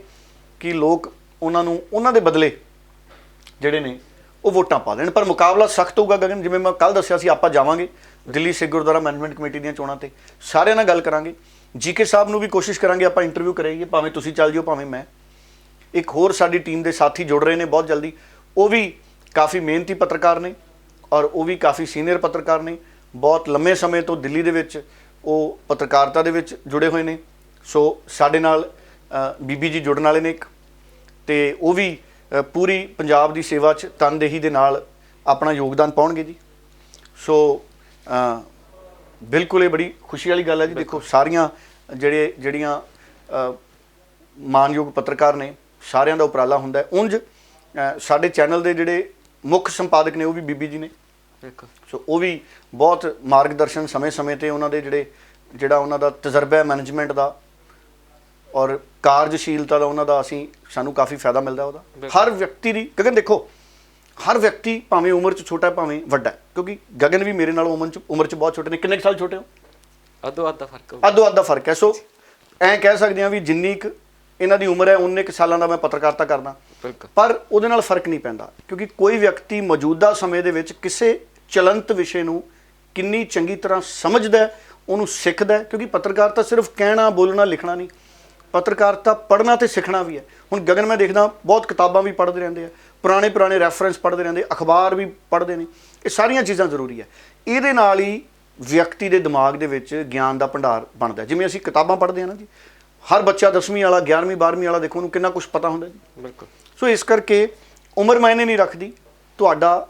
ਕਿ ਲੋਕ ਉਹਨਾਂ ਦੇ ਬਦਲੇ ਜਿਹੜੇ ਨੇ ਉਹ ਵੋਟਾਂ ਪਾ ਦੇਣ। ਪਰ ਮੁਕਾਬਲਾ ਸਖਤ ਹੋਊਗਾ ਗਗਨ। ਜਿਵੇਂ ਮੈਂ ਕੱਲ੍ਹ ਦੱਸਿਆ ਸੀ, ਆਪਾਂ ਜਾਵਾਂਗੇ ਦਿੱਲੀ ਸਿੱਖ ਗੁਰਦੁਆਰਾ ਮੈਨੇਜਮੈਂਟ ਕਮੇਟੀ ਦੀਆਂ ਚੋਣਾਂ ਤੇ, ਸਾਰਿਆਂ ਨਾਲ ਗੱਲ ਕਰਾਂਗੇ। ਜੀਕੇ ਸਾਹਿਬ ਨੂੰ ਵੀ ਕੋਸ਼ਿਸ਼ ਕਰਾਂਗੇ ਆਪਾਂ ਇੰਟਰਵਿਊ ਕਰਾਈਏ, ਭਾਵੇਂ ਤੁਸੀਂ ਚੱਲ ਜਿਓ ਭਾਵੇਂ ਮੈਂ। ਇੱਕ ਹੋਰ ਸਾਡੀ ਟੀਮ ਦੇ ਸਾਥੀ ਜੁੜ ਰਹੇ ਨੇ ਬਹੁਤ ਜਲਦੀ, ਉਹ ਵੀ ਕਾਫੀ ਮਿਹਨਤੀ ਪੱਤਰਕਾਰ ਨੇ ਔਰ ਉਹ ਵੀ ਕਾਫੀ ਸੀਨੀਅਰ ਪੱਤਰਕਾਰ ਨੇ, ਬਹੁਤ ਲੰਮੇ ਸਮੇਂ ਤੋਂ ਦਿੱਲੀ ਦੇ ਵਿੱਚ ਉਹ ਪੱਤਰਕਾਰਤਾ ਦੇ ਵਿੱਚ ਜੁੜੇ ਹੋਏ ਨੇ। ਸੋ ਸਾਡੇ ਨਾਲ ਬੀਬੀ ਜੀ ਜੁੜਨ ਵਾਲੇ ਨੇ ਇੱਕ, ਤੇ ਉਹ ਵੀ ਪੂਰੀ ਪੰਜਾਬ ਦੀ ਸੇਵਾ 'ਚ ਤਨਦੇਹੀ ਦੇ ਨਾਲ ਆਪਣਾ ਯੋਗਦਾਨ ਪਾਉਣਗੇ ਜੀ। ਸੋ ਬਿਲਕੁਲ ਇਹ ਬੜੀ ਖੁਸ਼ੀ ਵਾਲੀ ਗੱਲ ਹੈ ਜੀ। ਦੇਖੋ ਸਾਰੀਆਂ ਜਿਹੜੀਆਂ ਮਾਨਯੋਗ ਪੱਤਰਕਾਰ ਨੇ, ਸਾਰਿਆਂ ਦਾ ਉਪਰਾਲਾ ਹੁੰਦਾ ਹੈ। ਉਂਝ ਸਾਡੇ ਚੈਨਲ ਦੇ ਜਿਹੜੇ ਮੁੱਖ ਸੰਪਾਦਕ ਨੇ ਉਹ ਵੀ ਬੀਬੀ ਜੀ ਨੇ। ਸੋ ਉਹ ਵੀ ਬਹੁਤ ਮਾਰਗਦਰਸ਼ਨ ਸਮੇਂ-ਸਮੇਂ ਤੇ ਉਹਨਾਂ ਦੇ ਜਿਹੜਾ ਉਹਨਾਂ ਦਾ ਤਜਰਬਾ ਹੈ ਮੈਨੇਜਮੈਂਟ ਦਾ ਔਰ ਕਾਰਜਸ਼ੀਲਤਾ ਦਾ, ਉਹਨਾਂ ਦਾ ਸਾਨੂੰ ਕਾਫੀ ਫਾਇਦਾ ਮਿਲਦਾ ਉਹਦਾ। ਹਰ ਵਿਅਕਤੀ ਦੀ ਗਗਨ ਦੇਖੋ, ਹਰ ਵਿਅਕਤੀ ਭਾਵੇਂ ਉਮਰ 'ਚ ਛੋਟਾ ਭਾਵੇਂ ਵੱਡਾ, ਕਿਉਂਕਿ ਗਗਨ ਵੀ ਮੇਰੇ ਨਾਲ ਉਮਰ 'ਚ ਬਹੁਤ ਛੋਟੇ ਨੇ। ਕਿੰਨੇ ਸਾਲ ਛੋਟੇ ਹੋ? ਅੱਧੋ ਅੱਧ ਦਾ ਫਰਕ ਹੈ। ਸੋ ਐਂ ਕਹਿ ਸਕਦੇ ਹਾਂ ਵੀ ਜਿੰਨੀ ਕੁ ਇਹਨਾਂ ਦੀ ਉਮਰ ਹੈ ਉਨੇ ਕੁ ਸਾਲਾਂ ਦਾ ਮੈਂ ਪੱਤਰਕਾਰਤਾ ਕਰਦਾ, ਪਰ ਉਹਦੇ ਨਾਲ ਫਰਕ ਨਹੀਂ ਪੈਂਦਾ, ਕਿਉਂਕਿ ਕੋਈ ਵਿਅਕਤੀ ਮੌਜੂਦਾ ਸਮੇਂ ਦੇ ਵਿੱਚ ਕਿਸੇ ਚਲੰਤ ਵਿਸ਼ੇ ਨੂੰ ਕਿੰਨੀ ਚੰਗੀ ਤਰ੍ਹਾਂ ਸਮਝਦਾ, ਉਹਨੂੰ ਸਿੱਖਦਾ। ਕਿਉਂਕਿ ਪੱਤਰਕਾਰਤਾ ਸਿਰਫ ਕਹਿਣਾ, ਬੋਲਣਾ, ਲਿਖਣਾ ਨਹੀਂ, ਪੱਤਰਕਾਰਤਾ ਪੜ੍ਹਨਾ ਤੇ ਸਿੱਖਣਾ ਵੀ ਹੈ। ਹੁਣ ਗਗਨ ਮੈਂ ਦੇਖਦਾ ਬਹੁਤ ਕਿਤਾਬਾਂ ਵੀ ਪੜ੍ਹਦੇ ਰਹਿੰਦੇ ਆ, ਪੁਰਾਣੇ ਰੈਫਰੈਂਸ ਪੜ੍ਹਦੇ ਰਹਿੰਦੇ, ਅਖਬਾਰ ਵੀ ਪੜ੍ਹਦੇ ਨੇ। ਇਹ ਸਾਰੀਆਂ ਚੀਜ਼ਾਂ ਜ਼ਰੂਰੀ ਹੈ। ਇਹਦੇ ਨਾਲ ਹੀ ਵਿਅਕਤੀ ਦੇ ਦਿਮਾਗ ਦੇ ਵਿੱਚ ਗਿਆਨ ਦਾ ਭੰਡਾਰ ਬਣਦਾ। ਜਿਵੇਂ ਅਸੀਂ ਕਿਤਾਬਾਂ ਪੜ੍ਹਦੇ ਹਾਂ ਨਾ ਜੀ, ਹਰ ਬੱਚਾ 10ਵੀਂ ਵਾਲਾ 11ਵੀਂ 12ਵੀਂ ਵਾਲਾ ਦੇਖੋ ਉਹਨੂੰ ਕਿੰਨਾ ਕੁਛ ਪਤਾ ਹੁੰਦਾ ਜੀ। ਬਿਲਕੁਲ। ਸੋ ਇਸ ਕਰਕੇ ਉਮਰ ਮਾਇਨੇ ਨਹੀਂ ਰੱਖਦੀ, ਤੁਹਾਡਾ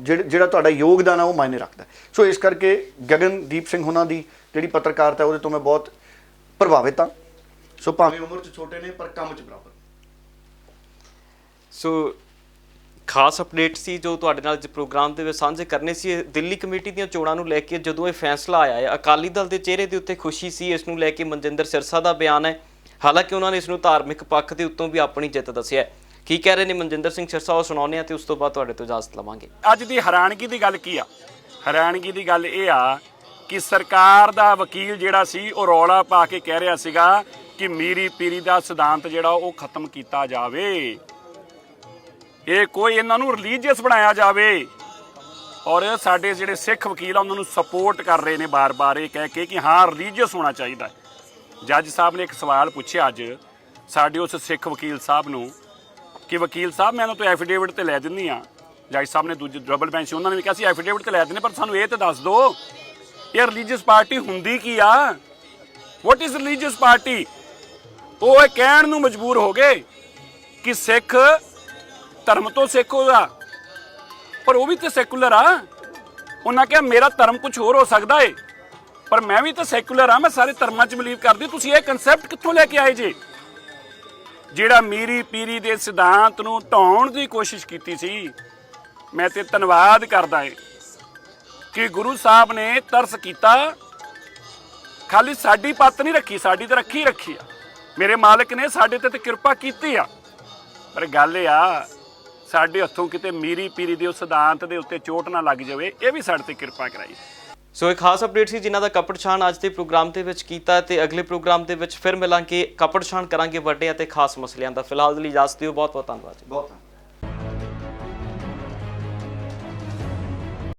ਜਿਹੜਾ ਤੁਹਾਡਾ ਯੋਗਦਾਨ ਆ ਉਹ ਮਾਇਨੇ ਰੱਖਦਾ। ਸੋ ਇਸ ਕਰਕੇ ਗਗਨਦੀਪ ਸਿੰਘ ਉਹਨਾਂ ਦੀ ਜਿਹੜੀ ਪੱਤਰਕਾਰਤਾ ਉਹਦੇ ਤੋਂ ਮੈਂ ਬਹੁਤ ਪ੍ਰਭਾਵਿਤ ਹਾਂ। ਸੋ ਭਾਵੇਂ ਉਮਰ 'ਚ ਛੋਟੇ ਨੇ ਪਰ ਕੰਮ 'ਚ ਬਰਾਬਰ। ਸੋ ਖਾਸ ਅਪਡੇਟ ਸੀ ਜੋ ਤੁਹਾਡੇ ਨਾਲ ਅੱਜ ਪ੍ਰੋਗਰਾਮ ਦੇ ਵਿੱਚ ਸਾਂਝੇ ਕਰਨੇ ਸੀ। ਦਿੱਲੀ ਕਮੇਟੀ ਦੀਆਂ ਚੋਣਾਂ ਨੂੰ ਲੈ ਕੇ ਜਦੋਂ ਇਹ ਫੈਸਲਾ ਆਇਆ ਹੈ, ਅਕਾਲੀ ਦਲ ਦੇ ਚਿਹਰੇ ਦੇ ਉੱਤੇ ਖੁਸ਼ੀ ਸੀ। ਇਸ ਨੂੰ ਲੈ ਕੇ ਮਨਜਿੰਦਰ ਸਿਰਸਾ ਦਾ ਬਿਆਨ ਹੈ, ਹਾਲਾਂਕਿ ਉਹਨਾਂ ਨੇ ਇਸ ਨੂੰ ਧਾਰਮਿਕ ਪੱਖ ਦੇ ਉੱਤੋਂ ਵੀ ਆਪਣੀ ਜਿੱਤ ਦੱਸਿਆ ਹੈ। ਕੀ ਕਹਿ ਰਹੇ ਨੇ ਮਨਜਿੰਦਰ ਸਿੰਘ ਸਿਰਸਾ ਉਹ ਸੁਣਾਉਂਦੇ ਆ ਤੇ ਉਸ ਤੋਂ ਬਾਅਦ ਤੁਹਾਡੇ ਤੋਂ ਇਜਾਜ਼ਤ ਲਵਾਂਗੇ। ਅੱਜ ਦੀ ਹੈਰਾਨਗੀ ਦੀ ਗੱਲ ਕੀ ਆ? ਹੈਰਾਨਗੀ ਦੀ ਗੱਲ ਇਹ ਆ ਕਿ ਸਰਕਾਰ ਦਾ ਵਕੀਲ ਜਿਹੜਾ ਸੀ ਉਹ ਰੌਲਾ ਪਾ ਕੇ ਕਹਿ ਰਿਹਾ ਸੀਗਾ ਕਿ ਮੀਰੀ ਪੀਰੀ ਦਾ ਸਿਧਾਂਤ ਜਿਹੜਾ ਉਹ ਖਤਮ ਕੀਤਾ ਜਾਵੇ, ਇਹ ਕੋਈ ਇਹਨਾਂ ਨੂੰ ਰਿਲੀਜੀਅਸ ਬਣਾਇਆ ਜਾਵੇ। ਔਰ ਸਾਡੇ ਜਿਹੜੇ ਸਿੱਖ ਵਕੀਲ ਆ ਉਹਨਾਂ ਨੂੰ ਸਪੋਰਟ ਕਰ ਰਹੇ ਨੇ ਬਾਰ-ਬਾਰ ਇਹ ਕਹਿ ਕੇ ਕਿ ਹਾਂ ਰਿਲੀਜੀਅਸ ਹੋਣਾ ਚਾਹੀਦਾ ਹੈ। ਜੱਜ ਸਾਹਿਬ ਨੇ ਇੱਕ ਸਵਾਲ ਪੁੱਛਿਆ ਅੱਜ ਸਾਡੇ ਉਸ ਸਿੱਖ ਵਕੀਲ ਸਾਹਿਬ ਨੂੰ ਕਿ ਵਕੀਲ ਸਾਹਿਬ ਮੈਂ ਇਹਨਾਂ ਤੋਂ ਐਫੀਡੇਵਿਟ ਤੇ ਲੈ ਦਿੰਦੀ ਆ। ਜੱਜ ਸਾਹਿਬ ਨੇ ਦੂਜੇ ਡਬਲ ਬੈਂਚ ਉਹਨਾਂ ਨੇ ਵੀ ਕਿਹਾ ਸੀ ਐਫੀਡੇਵਿਟ ਤੇ ਲੈ ਦਿੰਦੇ, ਪਰ ਸਾਨੂੰ ਇਹ ਤਾਂ ਦੱਸ ਦਿਓ ਇਹ ਰਿਲੀਜੀਅਸ ਪਾਰਟੀ ਹੁੰਦੀ ਕੀ ਆ? What is religious party? ਉਹ ਇਹ ਕਹਿਣ ਨੂੰ ਮਜਬੂਰ ਹੋ ਗਏ ਕਿ ਸਿੱਖ ਧਰਮ ਤੋਂ ਸਿੱਖ ਹੋਗਾ, ਪਰ ਉਹ ਵੀ ਤਾਂ ਸੈਕੂਲਰ ਆ। ਉਹਨਾਂ ਕਿਹਾ ਮੇਰਾ ਧਰਮ ਕੁਝ ਹੋਰ ਹੋ ਸਕਦਾ ਏ, ਪਰ ਮੈਂ ਵੀ ਤਾਂ ਸੈਕੂਲਰ ਆ, ਮੈਂ ਸਾਰੇ ਧਰਮਾਂ 'ਚ ਬਿਲੀਵ ਕਰਦੀ। ਤੁਸੀਂ ਇਹ ਕਨਸੈਪਟ ਕਿੱਥੋਂ ਲੈ ਕੇ ਆਏ ਜੇ? ਜਿਹੜਾ ਮੀਰੀ ਪੀਰੀ ਦੇ ਸਿਧਾਂਤ ਨੂੰ ਢਾਉਣ ਦੀ ਕੋਸ਼ਿਸ਼ ਕੀਤੀ ਸੀ। ਮੈਂ ਤੇ ਧੰਨਵਾਦ ਕਰਦਾ ਏ ਕਿ ਗੁਰੂ ਸਾਹਿਬ ਨੇ ਤਰਸ ਕੀਤਾ, ਖਾਲੀ ਸਾਡੀ ਪੱਤ ਨਹੀਂ ਰੱਖੀ, ਸਾਡੀ ਤਾਂ ਰੱਖੀ ਆ। ਮੇਰੇ ਮਾਲਕ ਨੇ ਸਾਡੇ ਤੇ ਕਿਰਪਾ ਕੀਤੀ ਆ, ਪਰ ਗੱਲ ਇਹ ਆ ਸਾਡੇ ਹੱਥੋਂ ਕਿਤੇ ਮੀਰੀ ਪੀਰੀ ਦੇ ਉਸ ਸਿਧਾਂਤ ਦੇ ਉੱਤੇ ਚੋਟ ਨਾ ਲੱਗ ਜਾਵੇ, ਇਹ ਵੀ ਸਾਡੇ ਤੇ ਕਿਰਪਾ ਕਰਾਈ। ਸੋ ਇੱਕ ਖਾਸ ਅਪਡੇਟ ਸੀ ਜਿਨ੍ਹਾਂ ਦਾ ਕੱਪੜ ਛਾਣ ਅੱਜ ਦੇ ਪ੍ਰੋਗਰਾਮ ਦੇ ਵਿੱਚ ਕੀਤਾ ਤੇ ਅਗਲੇ ਪ੍ਰੋਗਰਾਮ ਦੇ ਵਿੱਚ ਫਿਰ ਮਿਲਾਂਗੇ, ਕੱਪੜ ਛਾਣ ਕਰਾਂਗੇ ਵੱਡੇ ਅਤੇ ਖਾਸ ਮਸਲਿਆਂ ਦਾ। ਫਿਲਹਾਲ ਲਈ ਇਜਾਜ਼ਤ ਦਿਓ, ਬਹੁਤ ਬਹੁਤ ਧੰਨਵਾਦ। ਬਹੁਤ